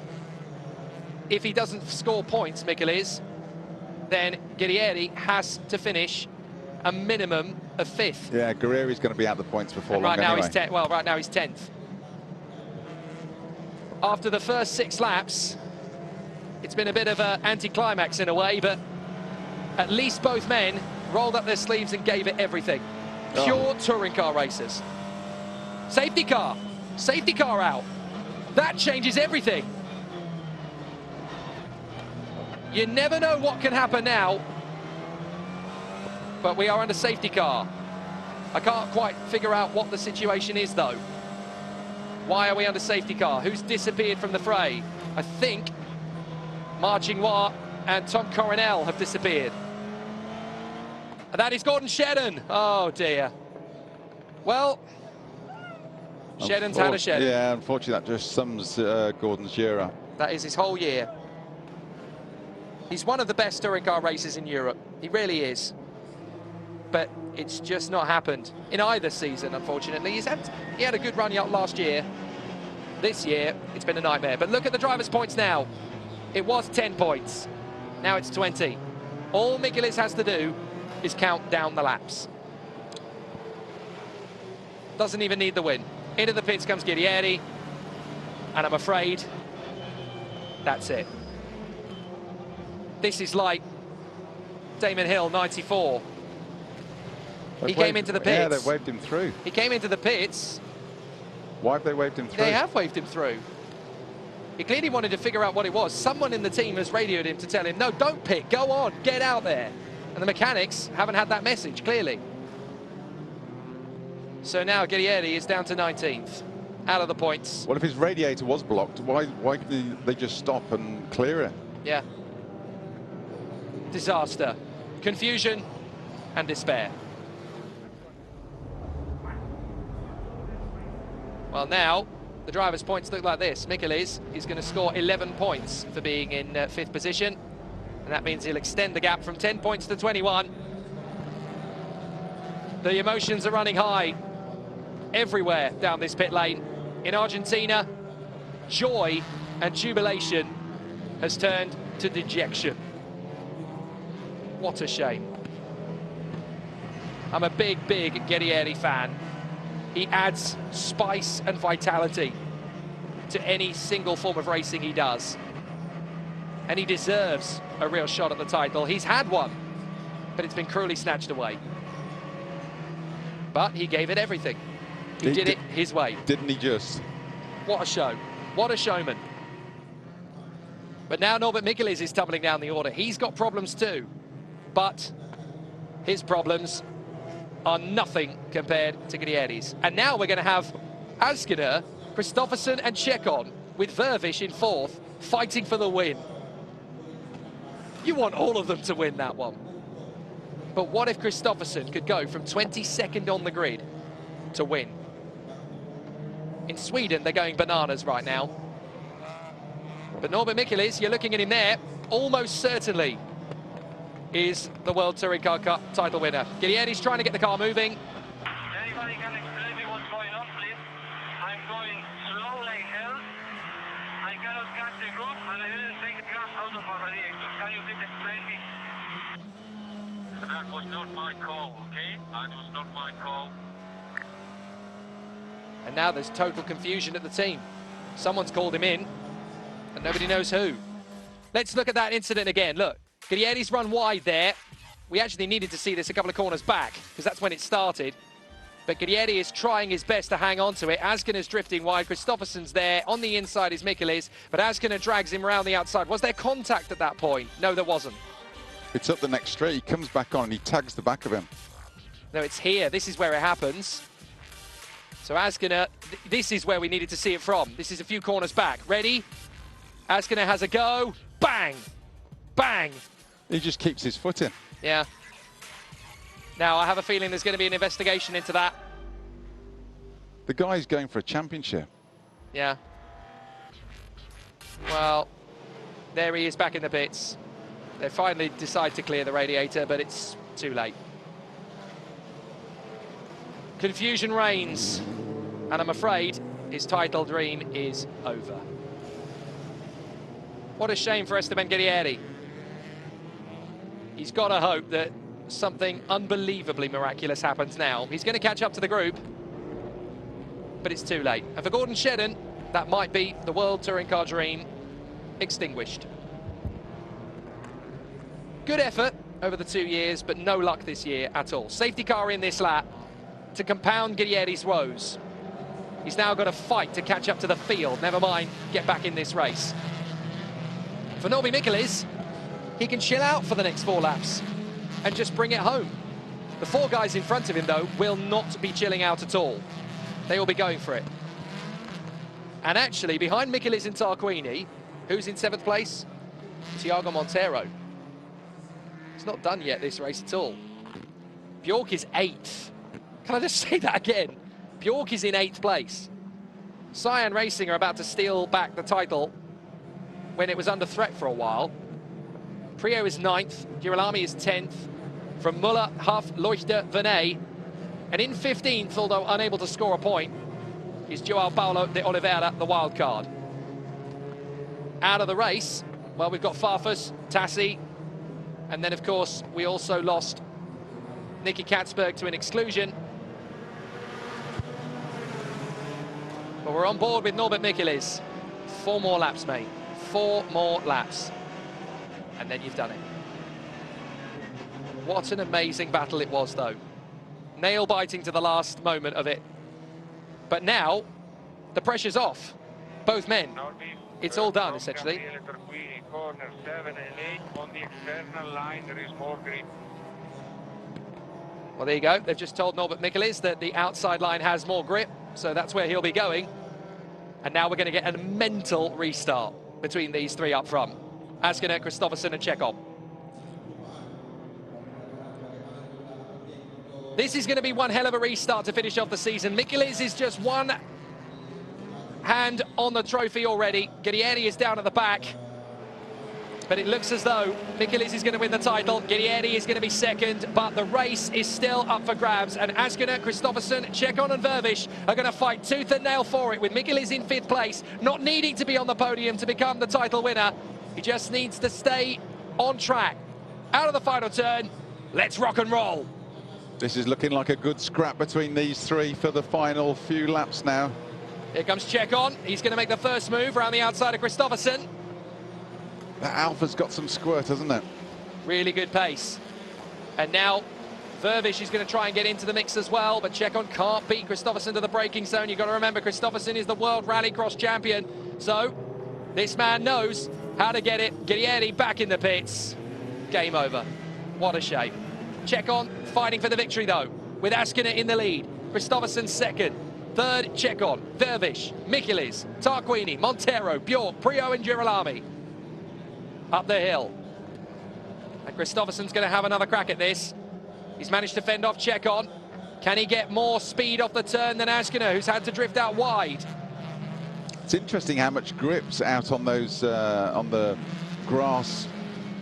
if he doesn't score points, Michelis, then Guerrieri has to finish a minimum of 5th. Yeah, Guerrieri's going to be out the points before And long right now anyway. he's 10th. Well, right now he's 10th. After the first 6 laps, it's been a bit of an anticlimax in a way, but at least both men rolled up their sleeves and gave it everything. Pure touring car racers. Safety car out. That changes everything. You never know what can happen now, but we are under safety car. I can't quite figure out what the situation is though. Why are we under safety car? Who's disappeared from the fray? I think Marching Noir and Tom Coronel have disappeared. And that is Gordon Shedden. Oh dear. Well, Shedden's had a Shedden. Yeah, unfortunately that just sums Gordon's year up. That is his whole year. He's one of the best touring car racers in Europe. He really is. But it's just not happened in either season, unfortunately. He had a good run last year. This year, it's been a nightmare. But look at the driver's points now. It was 10 points. Now it's 20. All Michelis has to do is count down the laps. Doesn't even need the win. Into the pits comes Guerrieri. And I'm afraid that's it. This is like Damon Hill, 94. He came into the pits. Yeah, they waved him through. He came into the pits. Why have they waved him through? They have waved him through. He clearly wanted to figure out what it was. Someone in the team has radioed him to tell him, no, don't pit, go on, get out there. And the mechanics haven't had that message, clearly. So now Guerrieri is down to 19th, out of the points. Well, if his radiator was blocked, why did they just stop and clear it? Yeah. Disaster. Confusion and despair. Well, now the driver's points look like this. Micheliz is going to score 11 points for being in 5th position. And that means he'll extend the gap from 10 points to 21. The emotions are running high everywhere down this pit lane. In Argentina, joy and jubilation has turned to dejection. What a shame. I'm a big Guerrieri fan. He adds spice and vitality to any single form of racing he does. And he deserves a real shot at the title. He's had one, but it's been cruelly snatched away. But he gave it everything. He did it his way. Didn't he just? What a show. What a showman. But now Norbert Micheliz is tumbling down the order. He's got problems too. But his problems are nothing compared to Guerrieri's. And now we're going to have Askiner, Kristoffersen and Chekon with Vervish in 4th, fighting for the win. You want all of them to win that one. But what if Kristoffersen could go from 22nd on the grid to win? In Sweden, they're going bananas right now. But Norbert Micheliz, you're looking at him there, almost certainly is the World Touring Car Cup title winner. Guerrieri's trying to get the car moving. Anybody can explain me what's going on, please? I'm going slow like hell. I cannot catch the group, and I didn't take the gas out of our radiator. Can you please explain me? That was not my call, okay? That was not my call. And now there's total confusion at the team. Someone's called him in, and nobody knows who. Let's look at that incident again. Look, Guerrieri's run wide there. We actually needed to see this a couple of corners back, because that's when it started. But Guerrieri is trying his best to hang on to it. Askiner's drifting wide. Kristoffersen's there. On the inside is Micheliz, but Askiner drags him around the outside. Was there contact at that point? No, there wasn't. It's up the next straight. He comes back on and he tags the back of him. No, it's here. This is where it happens. So Askiner, this is where we needed to see it from. This is a few corners back. Ready? Askiner has a go. Bang! Bang! He just keeps his foot in. Yeah. Now, I have a feeling there's going to be an investigation into that. The guy's going for a championship. Yeah. Well, there he is back in the pits. They finally decide to clear the radiator, but it's too late. Confusion reigns, and I'm afraid his title dream is over. What a shame for Esteban Guerrieri. He's got to hope that something unbelievably miraculous happens now. He's going to catch up to the group, but it's too late. And for Gordon Shedden, that might be the World Touring Car dream extinguished. Good effort over the 2 years, but no luck this year at all. Safety car in this lap to compound Guerrieri's woes. He's now got to fight to catch up to the field, never mind get back in this race. For Norby Micheliz, he can chill out for the next 4 laps and just bring it home. The 4 guys in front of him, though, will not be chilling out at all. They will be going for it. And actually, behind Micheliz and Tarquini, who's in 7th place? Tiago Monteiro. It's not done yet, this race at all. Bjork is 8th. Can I just say that again? Bjork is in 8th place. Cyan Racing are about to steal back the title when it was under threat for a while. Prio is 9th, Girolami is 10th. From Muller, Huff, Leuchter, Vernet. And in 15th, although unable to score a point, is Joao Paulo de Oliveira, the wild card. Out of the race, well, we've got Farfus, Tassi, and then, of course, we also lost Nicky Katzberg to an exclusion. But we're on board with Norbert Micheliz. 4 more laps, mate. 4 more laps. And then you've done it. What an amazing battle it was, though. Nail-biting to the last moment of it. But now, the pressure's off. Both men. It's all done, essentially. Corner 7 and 8 on the external line, there is more grip. Well, there you go. They've just told Norbert Micheliz that the outside line has more grip, so that's where he'll be going. And now we're going to get a mental restart between these 3 up front. Askiner, Kristoffersen and Chekov. This is going to be one hell of a restart to finish off the season. Micheliz is just 1 hand on the trophy already. Guerrieri is down at the back. But it looks as though Michelis is going to win the title. Guerrieri is going to be second, but the race is still up for grabs. And Askiner, Kristoffersen, Chekon and Vervish are going to fight tooth and nail for it, with Michelis in 5th place, not needing to be on the podium to become the title winner. He just needs to stay on track. Out of the final turn, let's rock and roll. This is looking like a good scrap between these three for the final few laps now. Here comes Chekon. He's going to make the first move around the outside of Kristoffersen. That Alpha's got some squirt, hasn't it? Really good pace. And now Vervish is going to try and get into the mix as well, but Chekon can't beat Kristoffersen to the braking zone. You've got to remember, Kristoffersen is the World Rallycross champion. So this man knows how to get it. Guerrieri back in the pits. Game over. What a shame. Chekon fighting for the victory, though, with Askiner in the lead. Kristoffersen second. Third, Chekon, Vervish, Michelis, Tarquini, Montero, Bjork, Prio and Girolami. Up the hill. And Kristoffersen's going to have another crack at this. He's managed to fend off Chekon. Can he get more speed off the turn than Askiner, who's had to drift out wide? It's interesting how much grip's out on those, on the grass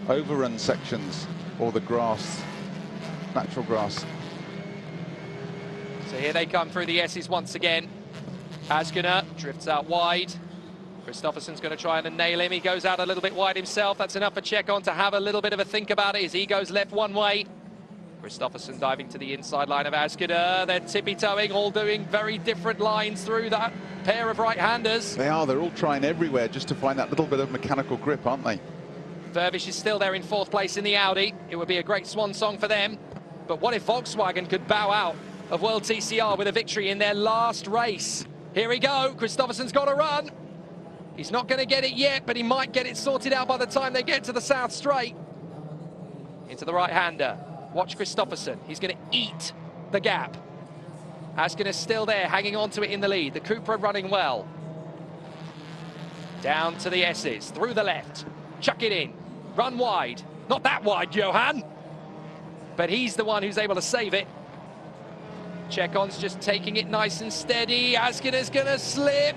overrun sections, or the grass, natural grass. So here they come through the S's once again. Askiner drifts out wide. Kristoffersen's going to try and nail him. He goes out a little bit wide himself. That's enough for Chekon to have a little bit of a think about it. His ego's left one way. Kristoffersen diving to the inside line of Askiner. They're tippy-toeing, all doing very different lines through that pair of right-handers. They are. They're all trying everywhere just to find that little bit of mechanical grip, aren't they? Vervish is still there in 4th place in the Audi. It would be a great swan song for them. But what if Volkswagen could bow out of World TCR with a victory in their last race? Here we go. Kristoffersen's got to run. He's not going to get it yet, but he might get it sorted out by the time they get to the South Straight. Into the right-hander. Watch Kristoffersen. He's going to eat the gap. Askiner's still there, hanging on to it in the lead. The Cupra running well. Down to the S's, through the left. Chuck it in. Run wide. Not that wide, Johan. But he's the one who's able to save it. Chekon's just taking it nice and steady. Askiner's going to slip.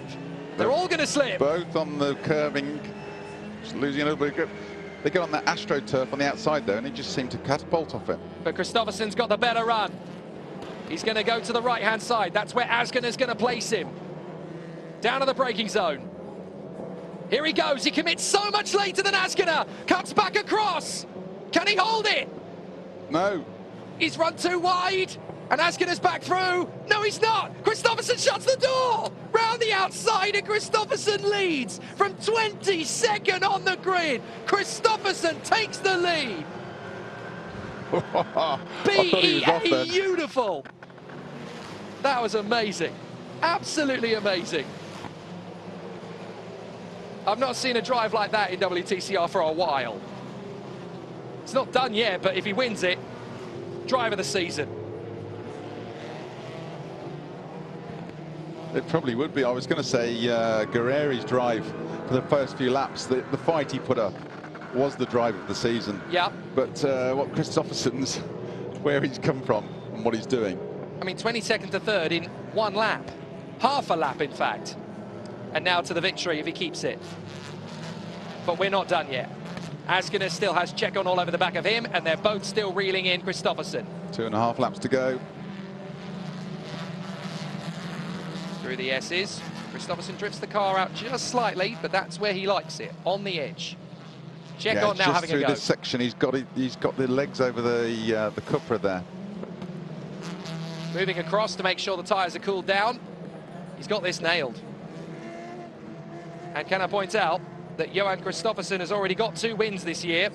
They're all going to slip. Both on the curving, just losing a little bit of grip. They get on that AstroTurf on the outside, though, and he just seemed to catapult off it. But Kristoffersen's got the better run. He's going to go to the right-hand side. That's where Askiner's going to place him. Down to the braking zone. Here he goes. He commits so much later than Askiner. Cuts back across. Can he hold it? No. He's run too wide. And Askiner's back through. No, he's not. Kristoffersen shuts the door. Round the outside, and Kristoffersen leads from 22nd on the grid. Kristoffersen takes the lead. Beautiful. That was amazing. Absolutely amazing. I've not seen a drive like that in WTCR for a while. It's not done yet, but if he wins it, drive of the season. It probably would be. I was going to say Guerrieri's drive for the first few laps, the fight he put up was the drive of the season. Yeah. But what Kristoffersen's, where he's come from and what he's doing. I mean, 22nd to 3rd in 1 lap. Half a lap, in fact. And now to the victory if he keeps it. But we're not done yet. Askiner still has Chekon all over the back of him, and they're both still reeling in Kristoffersen. 2.5 laps to go. Through the S's. Kristoffersen drifts the car out just slightly, but that's where he likes it, on the edge. Chekon now having a go. Through this section, he's got the legs over the Cupra there. Moving across to make sure the tyres are cooled down. He's got this nailed. And can I point out that Johan Kristoffersen has already got 2 wins this year,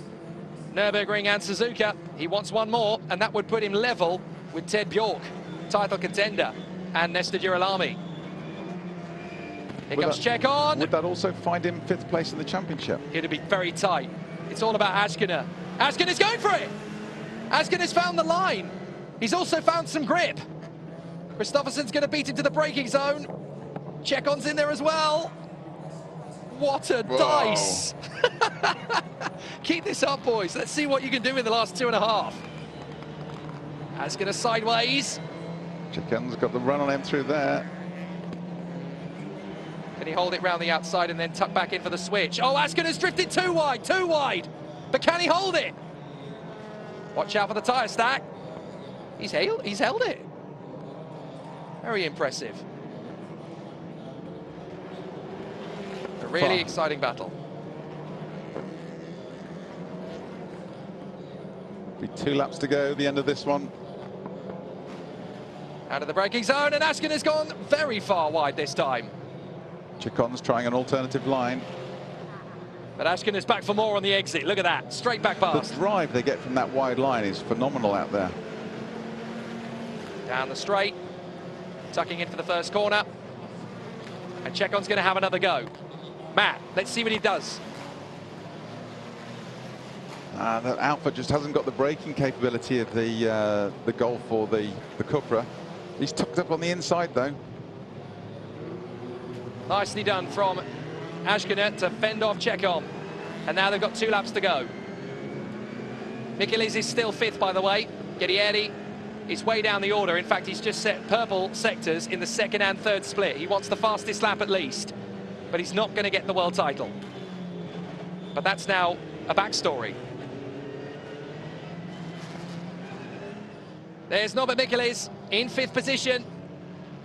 Nürburgring and Suzuka. He wants 1 more, and that would put him level with Ted Bjork, title contender, and Nestor Girolami. Here comes Chekon. Would that also find him 5th place in the championship? It'll be very tight. It's all about Askiner. Askiner's going for it. Askiner's found the line. He's also found some grip. Kristoffersen's going to beat him to the braking zone. Chekon's in there as well. What a dice. Keep this up, boys. Let's see what you can do in the last 2.5. Askiner sideways. Chekon's got the run on him through there. Can he hold it round the outside and then tuck back in for the switch? Oh, Askin has drifted too wide. But can he hold it? Watch out for the tyre stack. He's held it. Very impressive. A really exciting battle. Be 2 laps to go at the end of this one. Out of the braking zone, and Askin has gone very far wide this time. Chiccon's trying an alternative line. But Askin is back for more on the exit. Look at that, straight back past. The drive they get from that wide line is phenomenal out there. Down the straight, tucking in for the first corner. And Chiccon's going to have another go. Matt, let's see what he does. That Alpha just hasn't got the braking capability of the Golf or the Cupra. He's tucked up on the inside though. Nicely done from Ashkenet to fend off Chekon. And now they've got 2 laps to go. Michelis is still 5th, by the way. Guerrieri is way down the order. In fact, he's just set purple sectors in the 2nd and 3rd split. He wants the fastest lap at least, but he's not going to get the world title. But that's now a backstory. There's Norbert Michelis in 5th position.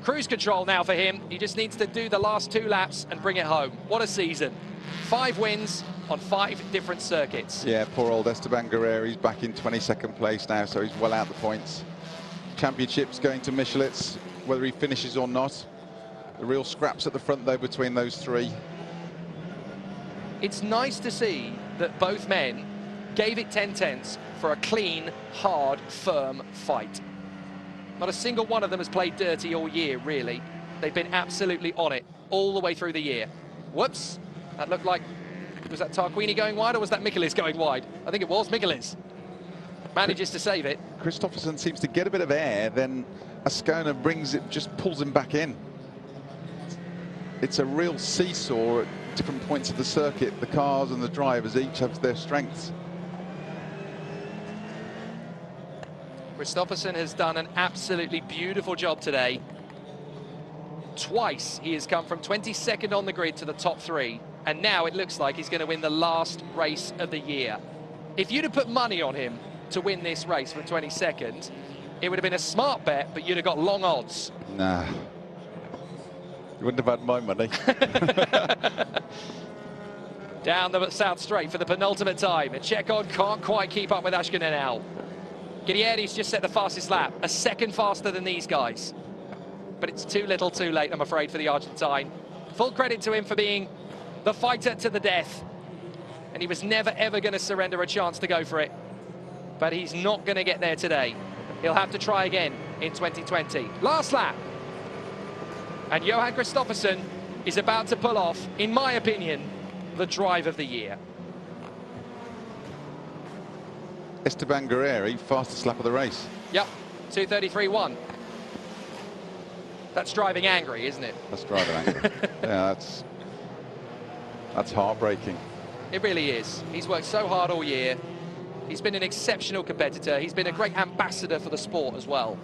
Cruise control now for him. He just needs to do the last 2 laps and bring it home. What a season. 5 wins on 5 different circuits. Yeah, poor old Esteban Guerreri's back in 22nd place now, so he's well out the points. Championships going to Michelitz, whether he finishes or not. The real scraps at the front, though, between those 3. It's nice to see that both men gave it 10 tenths for a clean, hard, firm fight. Not a single one of them has played dirty all year, really. They've been absolutely on it all the way through the year. Whoops, that looked like, was that Tarquini going wide or was that Michelis going wide? I think it was Michelis. Manages to save it. Kristoffersson seems to get a bit of air, then Ascona brings it, just pulls him back in. It's a real seesaw at different points of the circuit. The cars and the drivers each have their strengths. Kristoffersson has done an absolutely beautiful job today. Twice he has come from 22nd on the grid to the top 3, and now it looks like he's going to win the last race of the year. If you'd have put money on him to win this race from 22nd, it would have been a smart bet, but you'd have got long odds. Nah, you wouldn't have had my money. Down the South Straight for the penultimate time, and Chekon can't quite keep up with Ashken now. Guerrieri's just set the fastest lap, a second faster than these guys. But it's too little too late, I'm afraid, for the Argentine. Full credit to him for being the fighter to the death. And he was never, ever going to surrender a chance to go for it. But he's not going to get there today. He'll have to try again in 2020. Last lap. And Johan Kristoffersson is about to pull off, in my opinion, the drive of the year. Esteban Guerreri, fastest lap of the race. Yep, 2:33.1. That's driving angry, isn't it? That's driving angry. Yeah, that's heartbreaking. It really is. He's worked so hard all year. He's been an exceptional competitor. He's been a great ambassador for the sport as well.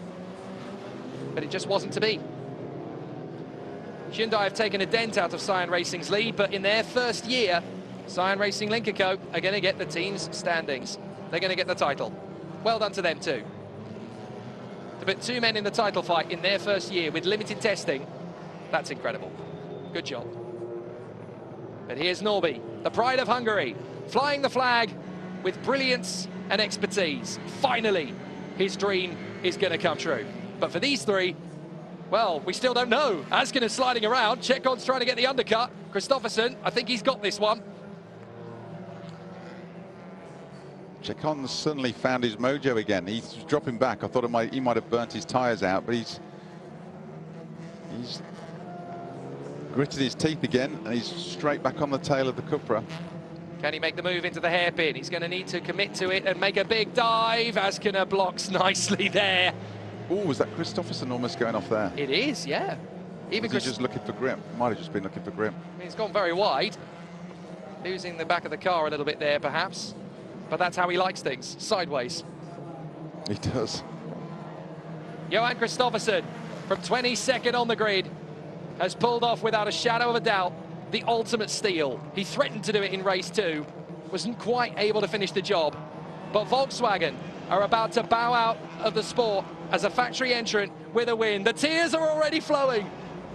But it just wasn't to be. Hyundai have taken a dent out of Cyan Racing's lead, but in their first year, Cyan Racing Linker Co are going to get the team's standings. They're going to get the title. Well done to them too. To put 2 men in the title fight in their first year with limited testing, that's incredible. Good job. But here's Norby, the pride of Hungary, flying the flag with brilliance and expertise. Finally, his dream is going to come true. But for these 3, well, we still don't know. Askin is sliding around. Chekon's trying to get the undercut. Kristoffersson, I think he's got this one. Chekon's suddenly found his mojo again. He's dropping back. I thought he might have burnt his tyres out, but he's gritted his teeth again, and he's straight back on the tail of the Cupra. Can he make the move into the hairpin? He's going to need to commit to it and make a big dive. Askiner blocks nicely there. Oh, was that Kristoffersson almost going off there? It is, yeah. Even was he just looking for grip? Might have just been looking for grip. He's gone very wide, losing the back of the car a little bit there, perhaps. But that's how he likes things, sideways. He does. Johan Kristoffersson from 22nd on the grid has pulled off without a shadow of a doubt the ultimate steal. He threatened to do it in race 2, wasn't quite able to finish the job, but Volkswagen are about to bow out of the sport as a factory entrant with a win. The tears are already flowing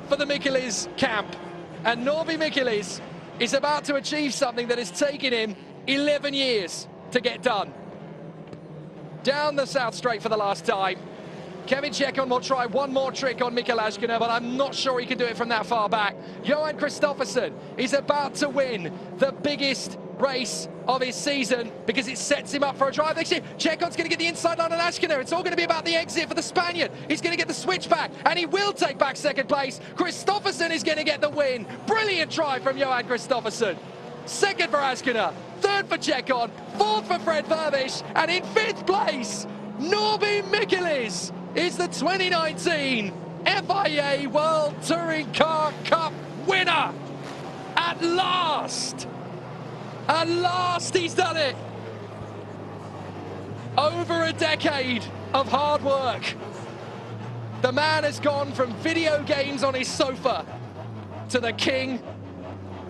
for the Michelis camp, and Norby Michelis is about to achieve something that has taken him 11 years to get done. Down the South Straight for the last time. Kevin Chekon will try one more trick on Mikael Ashkener, but I'm not sure he can do it from that far back. Johan Kristoffersen is about to win the biggest race of his season because it sets him up for a drive next year. Chekon's going to get the inside line on Ashkener. It's all going to be about the exit for the Spaniard. He's going to get the switchback, and he will take back second place. Kristoffersen is going to get the win. Brilliant drive from Johan Kristoffersen. Second for Ashkener, third for Chekon, fourth for Fred Verbisch, and in fifth place, Norby Michelis is the 2019 FIA World Touring Car Cup winner. At last! At last he's done it! Over a decade of hard work. The man has gone from video games on his sofa to the king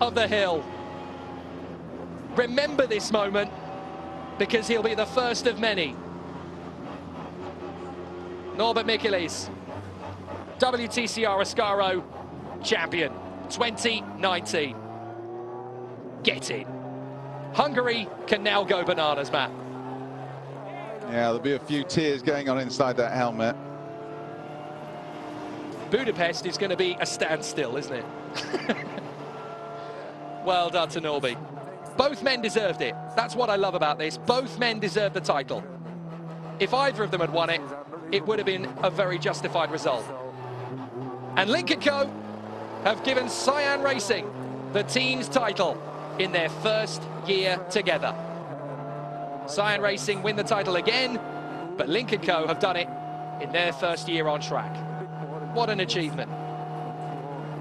of the hill. Remember this moment, because he'll be the first of many. Norbert Michelis, WTCR Ascaro champion 2019. Get in. Hungary can now go bananas, Matt. Yeah, there'll be a few tears going on inside that helmet. Budapest is going to be a standstill, isn't it? Well done to Norby. Both men deserved it. That's what I love about this. Both men deserved the title. If either of them had won it, it would have been a very justified result. And Link & Co have given Cyan Racing the team's title in their first year together. Cyan Racing win the title again, but Link & Co have done it in their first year on track. What an achievement.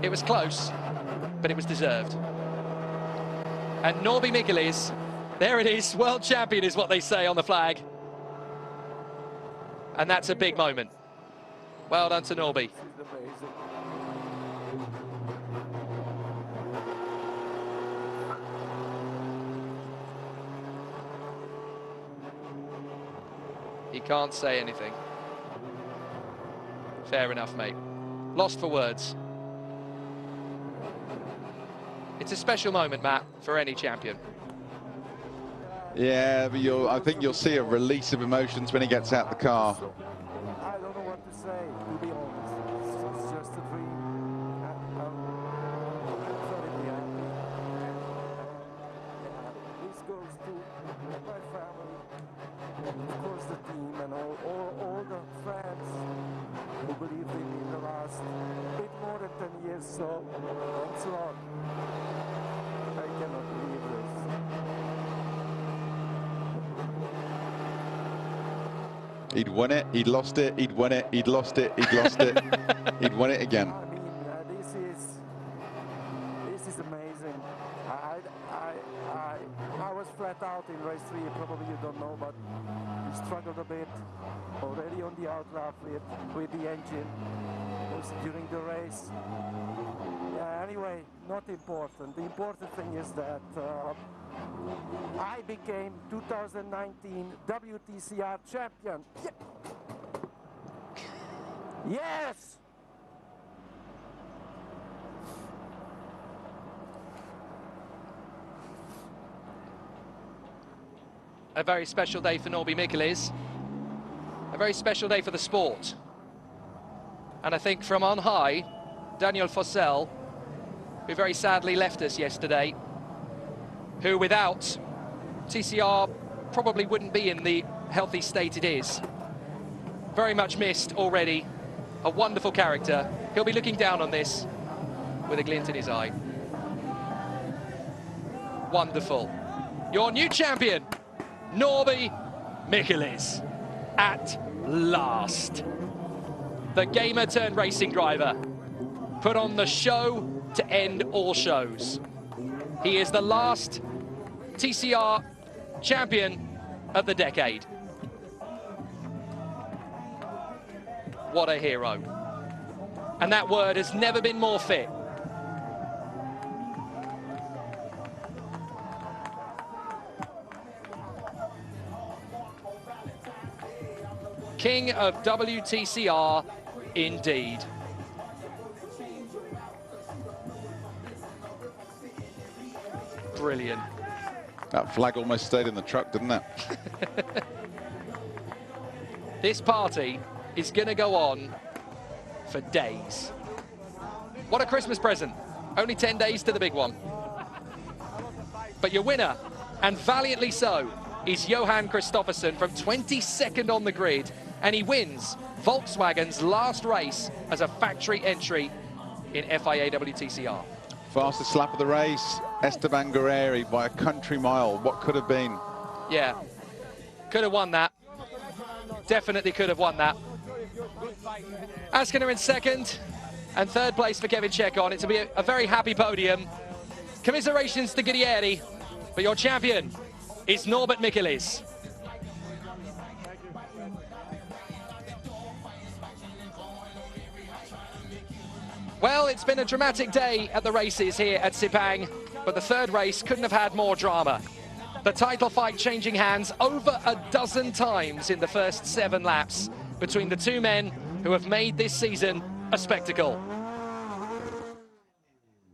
It was close, but it was deserved. And Norby Michelis, there it is, world champion is what they say on the flag. And that's a big moment. Well done to Norby. He can't say anything. Fair enough, mate. Lost for words. It's a special moment, Matt, for any champion. Yeah, but I think you'll see a release of emotions when he gets out the car. I don't know what to say, to be honest. It's just a dream. I'm very happy. This goes to my family, of course the team, and all the fans who believed in me in the last bit more than 10 years. So thanks a lot. I cannot believe this. He'd won it, he'd lost it, he'd won it, he'd lost it, he'd lost it, he'd won it again. I mean, this is amazing. I was flat out in race 3, probably you don't know, but we struggled a bit already on the outlap with the engine during the race. Yeah, anyway, not important. The important thing is that I became 2019 WTCR champion. Yes! A very special day for Norby Michelis. A very special day for the sport. And I think from on high, Daniel Fossell, who very sadly left us yesterday, who without TCR probably wouldn't be in the healthy state it is. Very much missed already. A wonderful character. He'll be looking down on this with a glint in his eye. Wonderful. Your new champion, Norby Michelis, at last. The gamer turned racing driver put on the show to end all shows. He is the last TCR champion of the decade. What a hero. And that word has never been more fit. King of WTCR, indeed. Brilliant. That flag almost stayed in the truck, didn't it? This party is going to go on for days. What a Christmas present. Only 10 days to the big one. But your winner, and valiantly so, is Johan Kristoffersen from 22nd on the grid, and he wins Volkswagen's last race as a factory entry in FIA WTCR. Fastest lap of the race, Esteban Guerreri by a country mile. What could have been? Yeah, could have won that. Definitely could have won that. Askiner in second, and third place for Kevin Chekon. It's to be a very happy podium. Commiserations to Guerrieri, but your champion is Norbert Michelis. Well, it's been a dramatic day at the races here at Sepang, but the third race couldn't have had more drama. The title fight changing hands over a dozen times in the first 7 laps between the two men who have made this season a spectacle.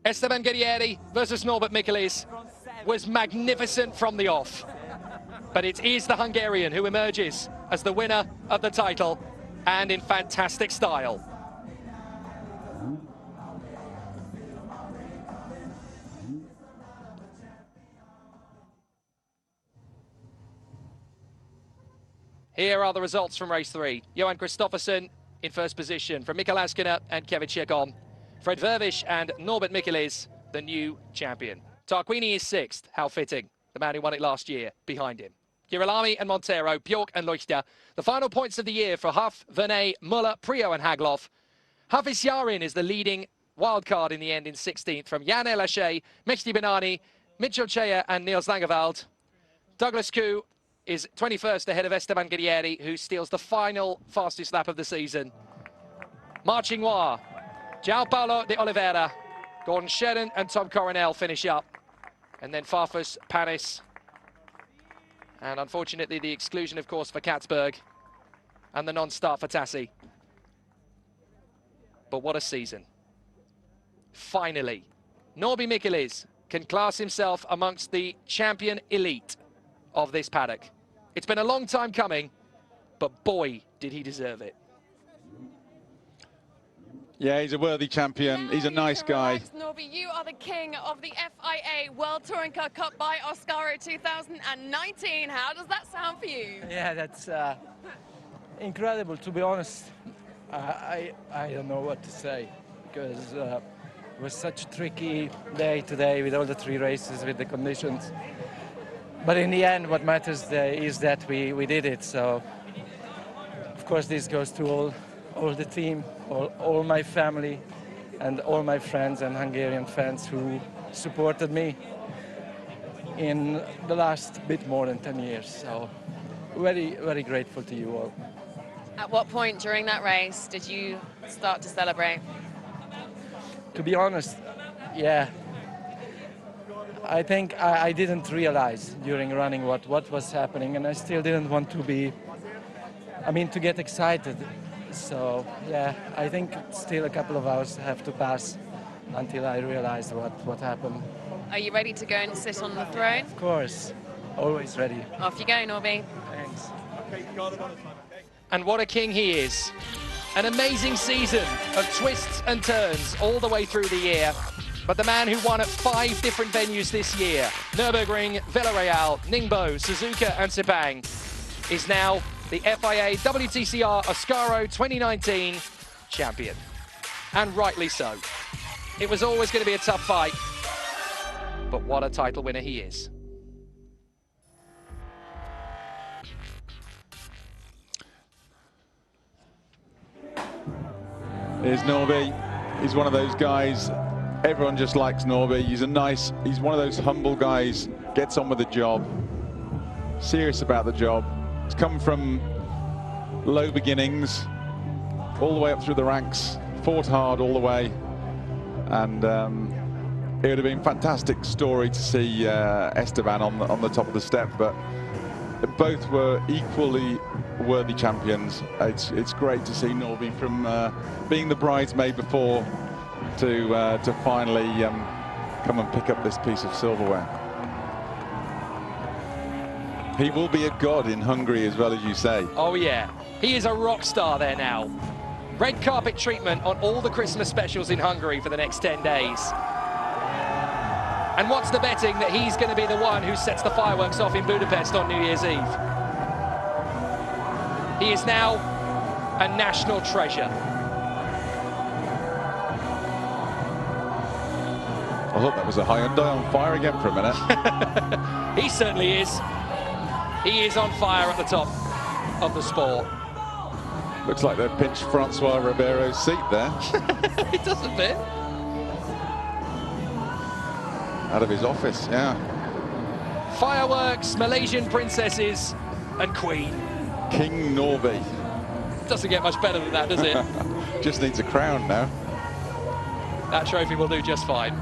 Esteban Guerrieri versus Norbert Michelis was magnificent from the off. But it is the Hungarian who emerges as the winner of the title, and in fantastic style. Here are the results from race 3. Johan Kristoffersen in first position from Mikael Askiner and Kevin Chekon. Fred Vervish and Norbert Michelis, the new champion. Tarquini is 6th, how fitting. The man who won it last year, behind him. Girolami and Montero, Bjork and Leuchter. The final points of the year for Huff, Vernet, Muller, Prio and Hagloff. Hafiz Yarin is the leading wildcard in the end in 16th from Jan Elache, Mehdi Benani, Mitchell Chea and Niels Langeveld. Douglas Koo is 21st ahead of Esteban Guerrieri, who steals the final fastest lap of the season. Marching Noir, João Paulo de Oliveira, Gordon Shedden and Tom Coronel finish up. And then Farfus, Panis. And unfortunately, the exclusion, of course, for Katzberg. And the non-start for Tassi. But what a season. Finally, Norby Michelis can class himself amongst the champion elite of this paddock. It's been a long time coming, but boy, did he deserve it. Yeah, he's a worthy champion. He's a nice guy. Norby, you are the king of the FIA World Touring Car Cup by Oscaro 2019. How does that sound for you? Yeah, that's incredible, to be honest. I don't know what to say, because it was such a tricky day today with all the 3 races, with the conditions. But in the end, what matters is that we did it. So, of course, this goes to all the team, all my family, and all my friends and Hungarian fans who supported me in the last bit more than 10 years. So, very, very grateful to you all. At what point during that race did you start to celebrate? To be honest, yeah. I think I didn't realize during running what was happening, and I still didn't want to to get excited. So, yeah, I think still a couple of hours have to pass until I realized what happened. Are you ready to go and sit on the throne? Of course, always ready. Off you go, Norby. Thanks. And what a king he is. An amazing season of twists and turns all the way through the year. But the man who won at 5 different venues this year, Nürburgring, Villarreal, Ningbo, Suzuka and Sepang, is now the FIA WTCR Oscaro 2019 champion. And rightly so. It was always going to be a tough fight, but what a title winner he is. Here's Norby. He's one of those guys, everyone just likes Norby. He's one of those humble guys, gets on with the job, serious about the job. He's come from low beginnings, all the way up through the ranks fought hard all the way, and it would have been a fantastic story to see Esteban on the top of the step, but both were equally worthy champions. It's great to see Norby from being the bridesmaid before to finally come and pick up this piece of silverware. He will be a god in Hungary as well, as you say. Oh yeah, he is a rock star there now. Red carpet treatment on all the Christmas specials in Hungary for the next 10 days. And what's the betting that he's going to be the one who sets the fireworks off in Budapest on New Year's Eve? He is now a national treasure. I thought that was a Hyundai on fire again for a minute. He certainly is. He is on fire at the top of the sport. Looks like they've pinched Francois Ribeiro's seat there. It does a bit. Out of his office, yeah. Fireworks, Malaysian princesses, and Queen. King Norby. Doesn't get much better than that, does it? Just needs a crown now. That trophy will do just fine.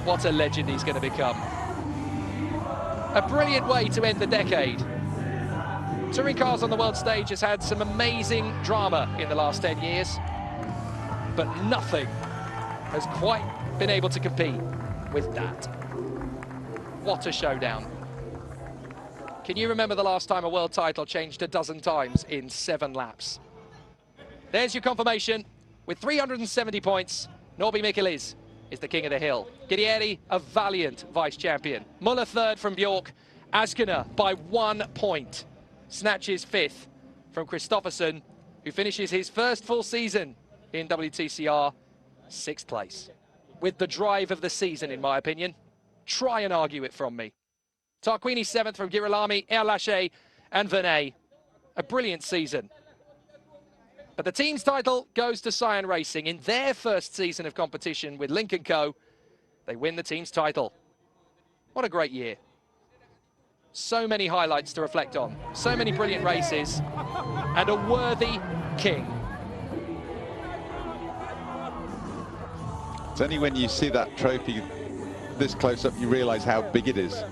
What a legend he's going to become. A brilliant way to end the decade. Touring cars on the world stage has had some amazing drama in the last 10 years, but nothing has quite been able to compete with that. What a showdown. Can you remember the last time a world title changed a dozen times in 7 laps? There's your confirmation. With 370 points, Norby Mikkelis is the king of the hill. Guerrieri, a valiant vice-champion. Muller third from Bjork. Askiner by 1 point snatches 5th from Kristoffersson, who finishes his first full season in WTCR, 6th place. With the drive of the season, in my opinion. Try and argue it from me. Tarquini 7th from Girolami, Erlache and Vernet. A brilliant season. But the team's title goes to Cyan Racing. In their first season of competition with Link & Co, they win the team's title. What a great year. So many highlights to reflect on. So many brilliant races. And a worthy king. It's only when you see that trophy this close up you realise how big it is.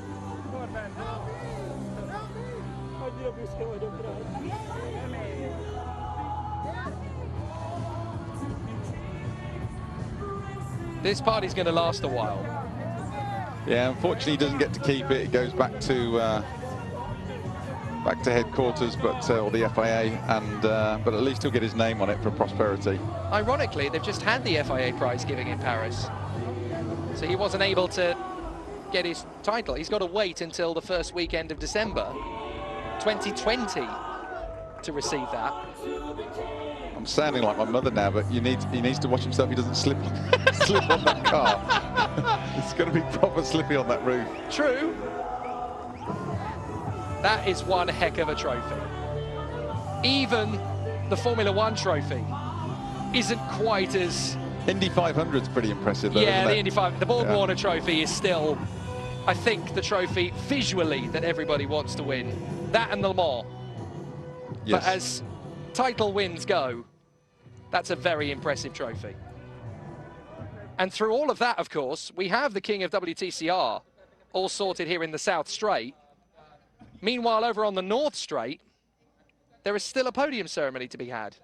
This party's going to last a while. Yeah, unfortunately he doesn't get to keep it. It goes back to headquarters, but or the FIA, and but at least he'll get his name on it for prosperity. Ironically, they've just had the FIA prize giving in Paris, so he wasn't able to get his title. He's got to wait until the first weekend of December 2020 to receive that. I'm sounding like my mother now, but he needs to watch himself. He doesn't slip slip on that car. It's going to be proper slippy on that roof. True. That is one heck of a trophy. Even the Formula One trophy isn't quite as... Indy 500's pretty impressive though, yeah, isn't the it? Indy 500. The Borg Warner trophy is still, I think, the trophy visually that everybody wants to win. That and the Le Mans. Yes. But as title wins go, that's a very impressive trophy. And through all of that, of course, we have the king of WTCR all sorted here in the South Straight. Meanwhile, over on the North Straight, there is still a podium ceremony to be had.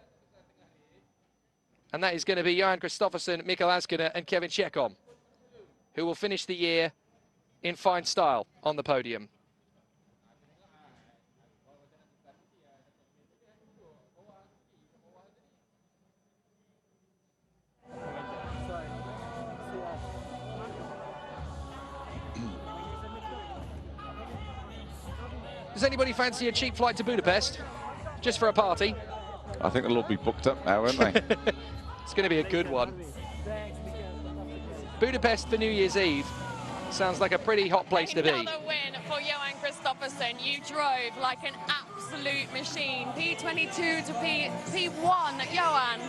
And that is going to be Johan Kristoffersson, Mikael Askiner and Kevin Chekon, who will finish the year in fine style on the podium. Does anybody fancy a cheap flight to Budapest, just for a party? I think they'll all be booked up now, won't they? It's going to be a good one. Budapest for New Year's Eve sounds like a pretty hot place to be. Another win for Johan Kristoffersson. You drove like an absolute machine. P22 to P1, Johan.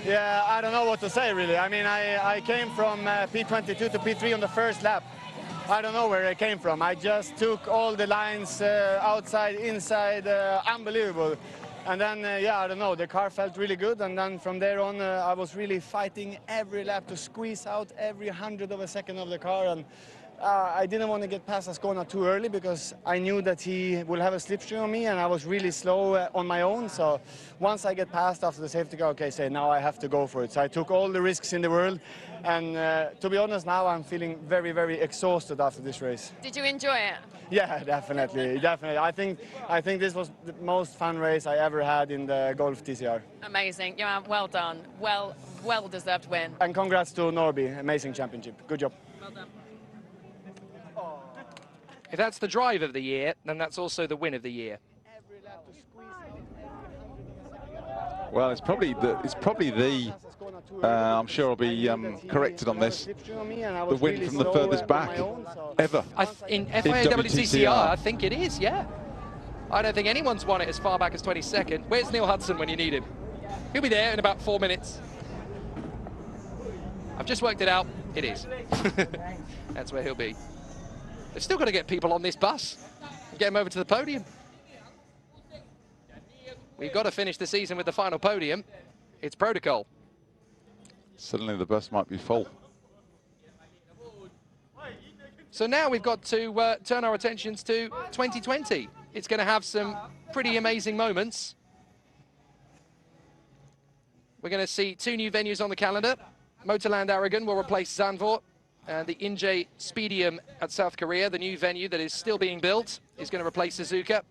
Yeah, I don't know what to say really. I mean, I came from P22 to P3 on the first lap. I don't know where I came from. I just took all the lines outside, inside, unbelievable. And then, yeah, I don't know, the car felt really good. And then from there on, I was really fighting every lap to squeeze out every 100th of a second of the car. And I didn't want to get past Ascona too early because I knew that he will have a slipstream on me, and I was really slow on my own. So once I get past after the safety car, okay, say now I have to go for it. So I took all the risks in the world, and to be honest, now I'm feeling very, very exhausted after this race. Did you enjoy it? Yeah, definitely, definitely. I think this was the most fun race I ever had in the Golf TCR. Amazing. Yeah, well done. Well deserved win. And congrats to Norby, amazing championship. Good job. Well done. If that's the drive of the year, then that's also the win of the year. Well, it's probably the I'm sure I'll be corrected on this, the win from the furthest back ever. In FIA WTCR, I think it is, yeah. I don't think anyone's won it as far back as 22nd. Where's Neil Hudson when you need him? He'll be there in about 4 minutes. I've just worked it out. It is. That's where he'll be. They've still got to get people on this bus and get them over to the podium. We've got to finish the season with the final podium. It's protocol. Suddenly the bus might be full. So now we've got to turn our attentions to 2020. It's going to have some pretty amazing moments. We're going to see 2 new venues on the calendar. Motorland Aragon will replace Zandvoort. And the Inje Speedium at South Korea, the new venue that is still being built, is going to replace Suzuka.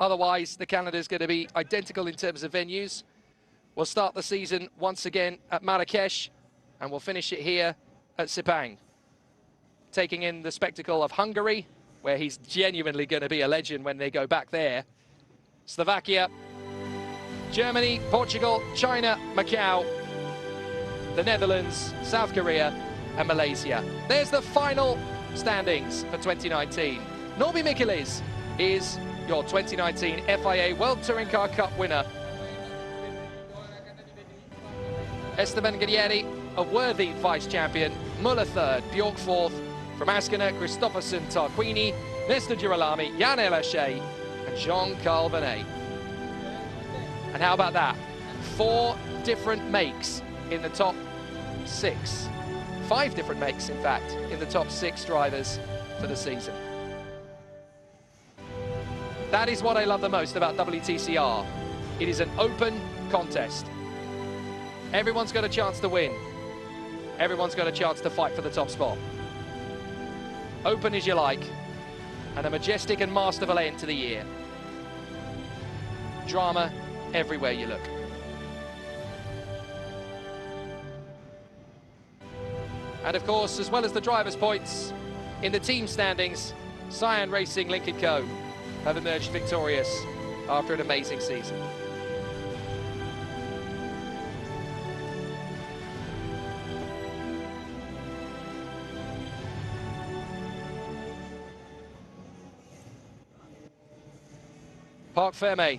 Otherwise, the calendar is going to be identical in terms of venues. We'll start the season once again at Marrakesh, and we'll finish it here at Sepang. Taking in the spectacle of Hungary, where he's genuinely going to be a legend when they go back there. Slovakia, Germany, Portugal, China, Macau, the Netherlands, South Korea, and Malaysia. There's the final standings for 2019. Norby Mikkelis is your 2019 FIA World Touring Car Cup winner. Esteban Guerrieri, a worthy vice-champion. Muller third, Bjork fourth. From Askiner, Christopherson, Tarquini, Nestor Girolami, Jan Elaché, and Jean-Carl Venet. And how about that? 4 different makes in the top 6. 5 different makes, in fact, in the top 6 drivers for the season. That is what I love the most about WTCR. It is an open contest. Everyone's got a chance to win. Everyone's got a chance to fight for the top spot. Open as you like, and a majestic and masterful end to the year. Drama everywhere you look. And of course, as well as the driver's points, in the team standings, Cyan Racing Lincoln Co. have emerged victorious after an amazing season. Parc Fermé,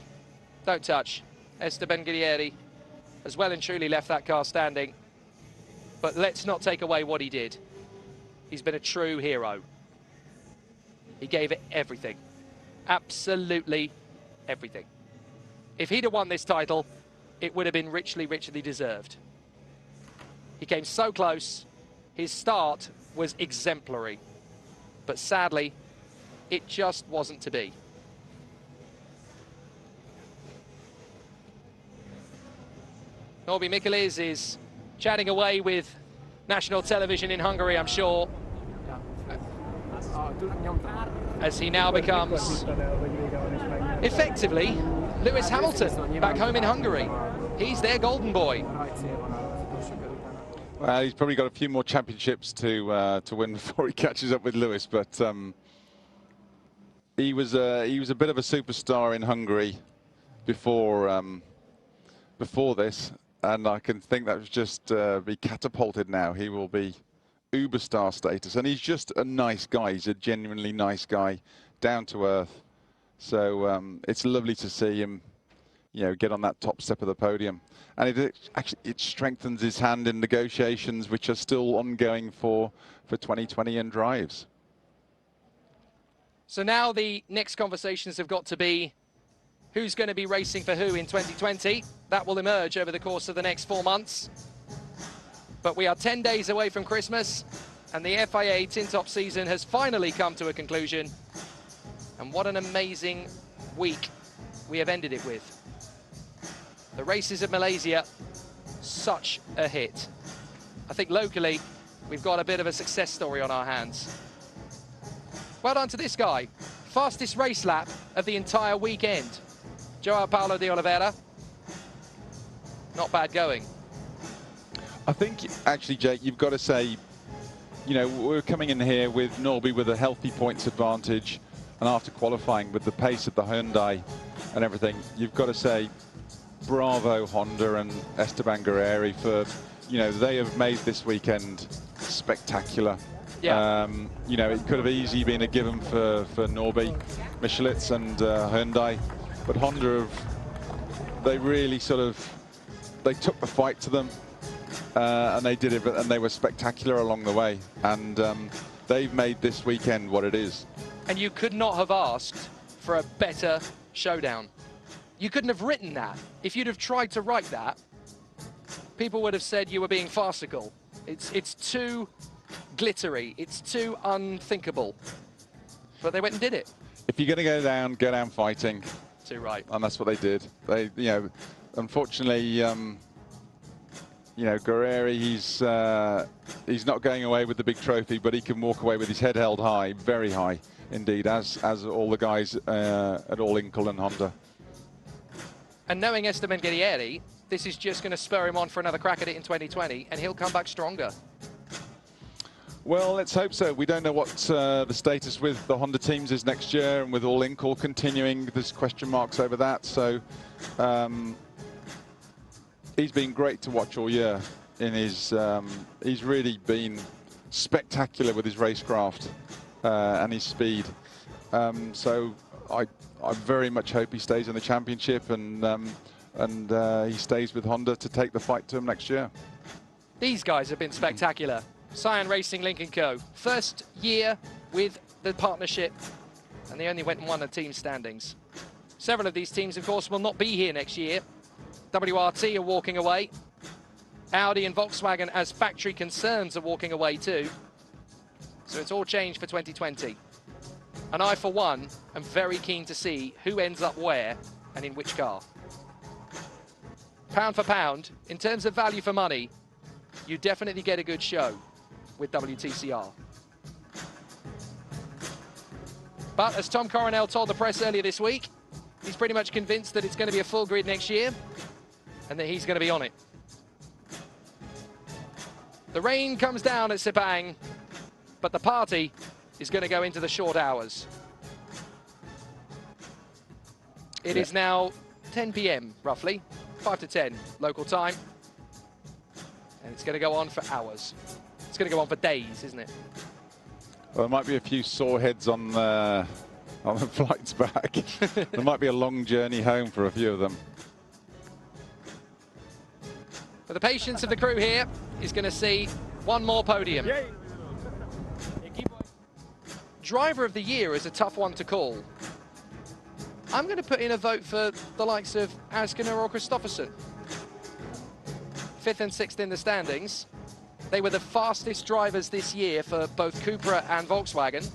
don't touch. Esteban Guerrieri has well and truly left that car standing. But let's not take away what he did. He's been a true hero. He gave it everything. Absolutely everything. If he'd have won this title, it would have been richly, richly deserved. He came so close. His start was exemplary. But sadly, it just wasn't to be. Norby Mikkelis is chatting away with national television in Hungary, I'm sure, as he now becomes effectively Lewis Hamilton back home in Hungary. He's their golden boy. Well, he's probably got a few more championships to win before he catches up with Lewis, but he was a bit of a superstar in Hungary before this. And I can think that was just be catapulted now. He will be uber star status. And he's just a nice guy. He's a genuinely nice guy, down to earth. So it's lovely to see him, you know, get on that top step of the podium. And it strengthens his hand in negotiations, which are still ongoing for 2020 and drives. So now the next conversations have got to be who's going to be racing for who in 2020. That will emerge over the course of the next 4 months. But we are 10 days away from Christmas, and the FIA Tin Top season has finally come to a conclusion. And what an amazing week we have ended it with. The races of Malaysia, such a hit. I think locally, we've got a bit of a success story on our hands. Well done to this guy. Fastest race lap of the entire weekend. Joao Paulo de Oliveira. Not bad going. I think, actually, Jake, you've got to say, you know, we're coming in here with Norby with a healthy points advantage, and after qualifying with the pace of the Hyundai and everything, you've got to say, bravo Honda and Esteban Guerreri for, you know, they have made this weekend spectacular. Yeah. You know, it could have easily been a given for Norby, Michelitz and Hyundai, but Honda they really sort of, they took the fight to them, and they did it, and they were spectacular along the way, and they've made this weekend what it is. And you could not have asked for a better showdown. You couldn't have written that. If you'd have tried to write that, people would have said you were being farcical. It's too glittery, it's too unthinkable. But they went and did it. If you're going to go down fighting. Too right. And that's what they did. They, you know, unfortunately, you know, Guerreri, he's not going away with the big trophy, but he can walk away with his head held high, very high indeed, as all the guys at All Inkle and Honda. And knowing Esteban Guerreri, this is just going to spur him on for another crack at it in 2020, and he'll come back stronger. Well, let's hope so. We don't know what the status with the Honda teams is next year, and with All Inkle continuing, there's question marks over that. So he's been great to watch all year. In his, he's really been spectacular with his racecraft and his speed. So I very much hope he stays in the championship, and he stays with Honda to take the fight to him next year. These guys have been spectacular. Cyan Racing Link & Co. First year with the partnership, and they only went and won the team standings. Several of these teams, of course, will not be here next year. WRT are walking away. Audi and Volkswagen, as factory concerns, are walking away too. So it's all changed for 2020. And I, for one, am very keen to see who ends up where and in which car. Pound for pound, in terms of value for money, you definitely get a good show with WTCR. But as Tom Coronel told the press earlier this week, he's pretty much convinced that it's going to be a full grid next year and that he's going to be on it. The rain comes down at Sepang, but the party is going to go into the short hours. It is now 10 p.m. roughly, 5 to 10 local time. And it's going to go on for hours. It's going to go on for days, isn't it? Well, there might be a few sore heads on the flights back. There might be a long journey home for a few of them. But the patience of the crew here is going to see one more podium. Yay. Driver of the year is a tough one to call. I'm going to put in a vote for the likes of Askiner or Kristoffersen. 5th and 6th in the standings. They were the fastest drivers this year for both Cupra and Volkswagen.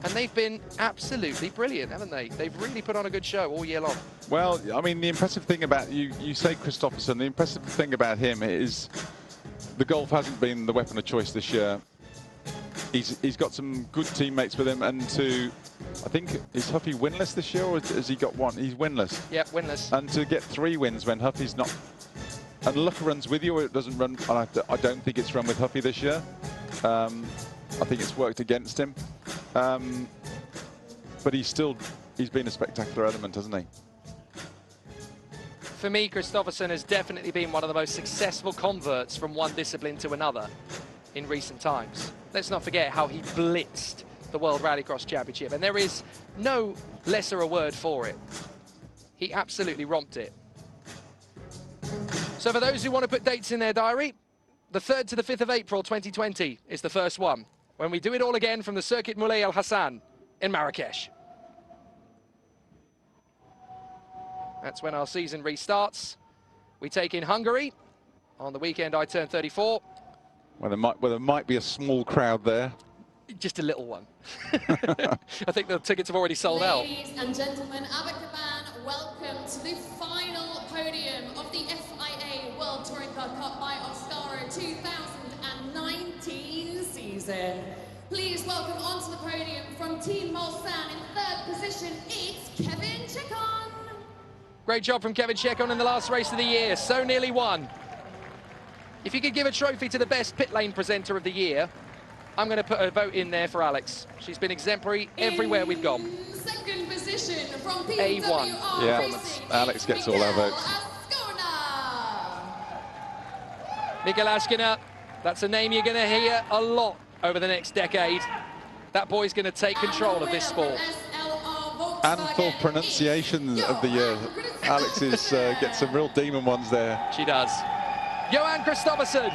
And they've been absolutely brilliant, haven't they? They've really put on a good show all year long. Well, I mean, the impressive thing about, you say Kristoffersen, the impressive thing about him is the Golf hasn't been the weapon of choice this year. He's got some good teammates with him, and I think, is Huffy winless this year, or has he got one? He's winless. Yep, winless. And to get 3 wins when Huffy's not, and luck runs with you, or it doesn't run. I don't think it's run with Huffy this year. I think it's worked against him. But he's been a spectacular element, hasn't he? For me, Kristoffersen has definitely been one of the most successful converts from one discipline to another in recent times. Let's not forget how he blitzed the World Rallycross Championship, and there is no lesser a word for it. He absolutely romped it. So for those who want to put dates in their diary, the 3rd to the 5th of April 2020 is the first one, when we do it all again from the Circuit Moulay Al Hassan in Marrakesh. That's when our season restarts. We take in Hungary. On the weekend, I turn 34. Well, there might be a small crowd there. Just a little one. I think the tickets have already sold out. Ladies and gentlemen, Abakaban, welcome to the final podium of the FIA World Touring Car Cup by Oscaro 2019 season. Please welcome onto the podium from Team Mulsanne in third position, it's Kevin Chekon. Great job from Kevin Chekon in the last race of the year, so nearly won. If you could give a trophy to the best pit lane presenter of the year, I'm going to put a vote in there for Alex. She's been exemplary everywhere we've gone. Second position from A1. Yeah, Racing, Alex gets all our votes. Mikael Askiner, that's a name you're going to hear a lot over the next decade. That boy's going to take control of this sport. And for pronunciation of the year, Alex gets some real demon ones there. She does. Johan Kristoffersen,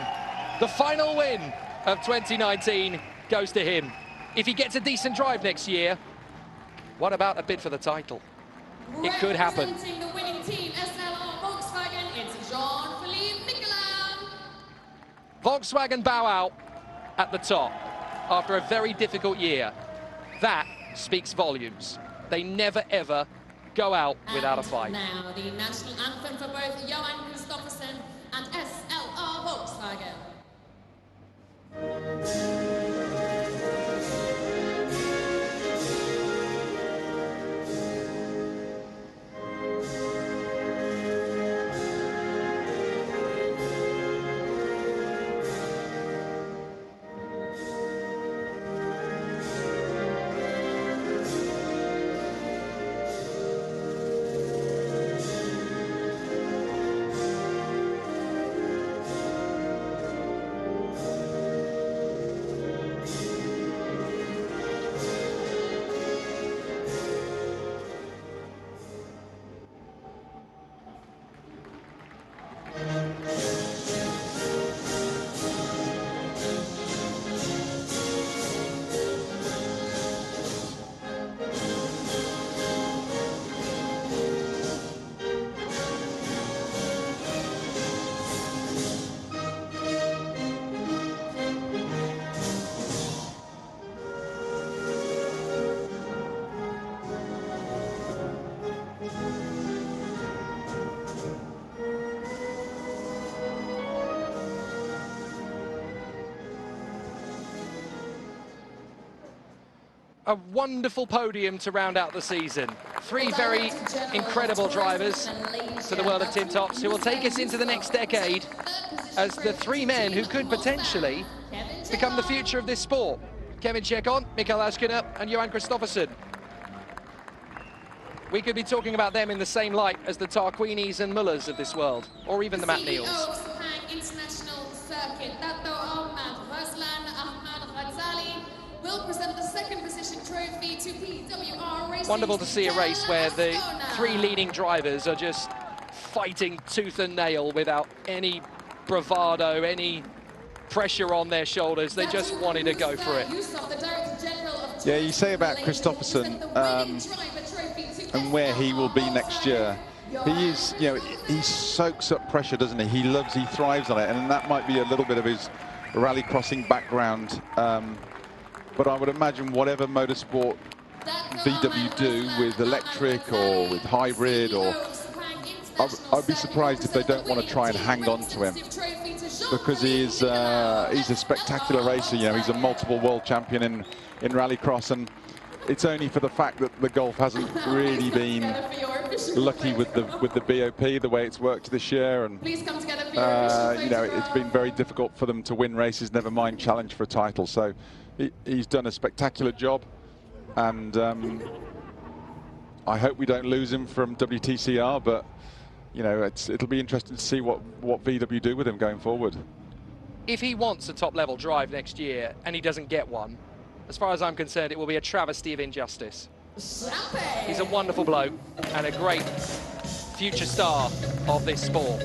the final win of 2019 goes to him. If he gets a decent drive next year, what about a bid for the title? It could happen. Representing the winning team, SLR Volkswagen, it's Jean-Philippe Nicolas. Volkswagen bow out at the top after a very difficult year. That speaks volumes. They never, ever go out without a fight. Now the national anthem for both Johan Kristoffersen and SLR Volkswagen. A wonderful podium to round out the season. Three very incredible drivers to the world of tin tops who will take us into the next decade as the three men who could potentially become the future of this sport. Kevin Chekon, Mikael Askiner and Johan Kristoffersen. We could be talking about them in the same light as the Tarquinis and Mullers of this world, or even the Matt Neals. International Circuit, Dato Ahmad Ruslan Ahmad Ghazali will present the second position trophy to PWR Racing. Wonderful to see a race where the three leading drivers are just fighting tooth and nail without any bravado, any pressure on their shoulders. They just wanted to go for it. Yeah, you say about Kristoffersen and where he will be next year. He is, you know, he soaks up pressure, doesn't he? He thrives on it, and that might be a little bit of his rally crossing background. But I would imagine whatever motorsport VW do with electric or with hybrid, or I'd be surprised if they don't want to try and hang on to him, because he's a spectacular racer. You know, he's a multiple world champion in rallycross, and it's only for the fact that the Golf hasn't really been lucky with the BOP, the way it's worked this year, and you know, it's been very difficult for them to win races, never mind challenge for a title. So he's done a spectacular job, and I hope we don't lose him from WTCR, but you know, it'll be interesting to see what VW do with him going forward. If he wants a top-level drive next year and he doesn't get one, as far as I'm concerned, it will be a travesty of injustice. He's a wonderful bloke and a great future star of this sport.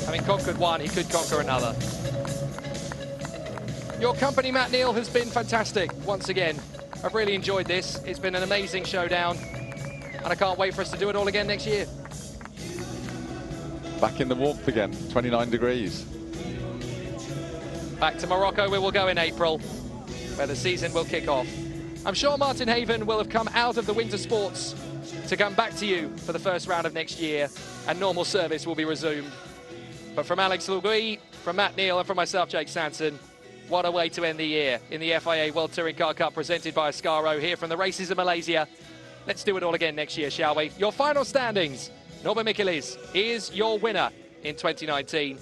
Having conquered one, he could conquer another. Your company, Matt Neal, has been fantastic once again. I've really enjoyed this. It's been an amazing showdown, and I can't wait for us to do it all again next year. Back in the warmth again, 29 degrees. Back to Morocco we will go in April, where the season will kick off. I'm sure Martin Haven will have come out of the winter sports to come back to you for the first round of next year, and normal service will be resumed. But from Alex Lugui, from Matt Neal and from myself, Jake Sanson, what a way to end the year in the FIA World Touring Car Cup presented by Ascaro here from the races of Malaysia. Let's do it all again next year, shall we? Your final standings. Norbert Michelis is your winner in 2019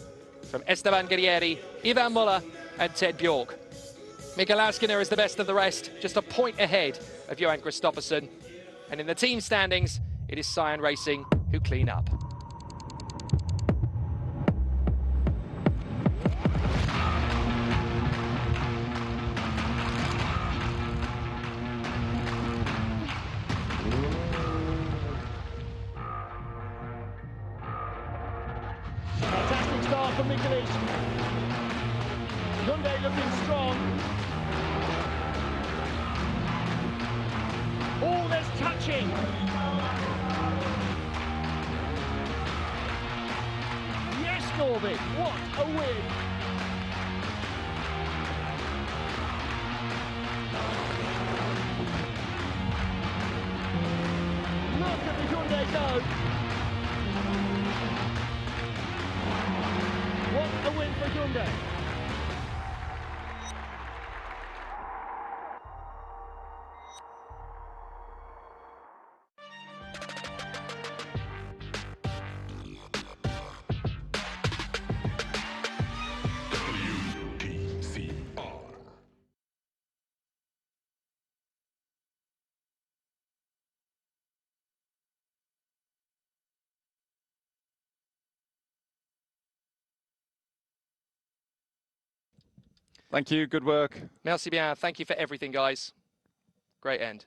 from Esteban Guerrieri, Ivan Muller and Ted Bjork. Mikael Askiner is the best of the rest, just a point ahead of Johan Kristoffersson. And in the team standings, it is Cyan Racing who clean up. Fantastic start from Michelis. Hyundai looking strong. Oh, there's touching. Yes, Norbit, what a win. Look at the Hyundai go. What a win for Hyundai. WTCR. Thank you, good work. Merci bien. Thank you for everything, guys. Great end.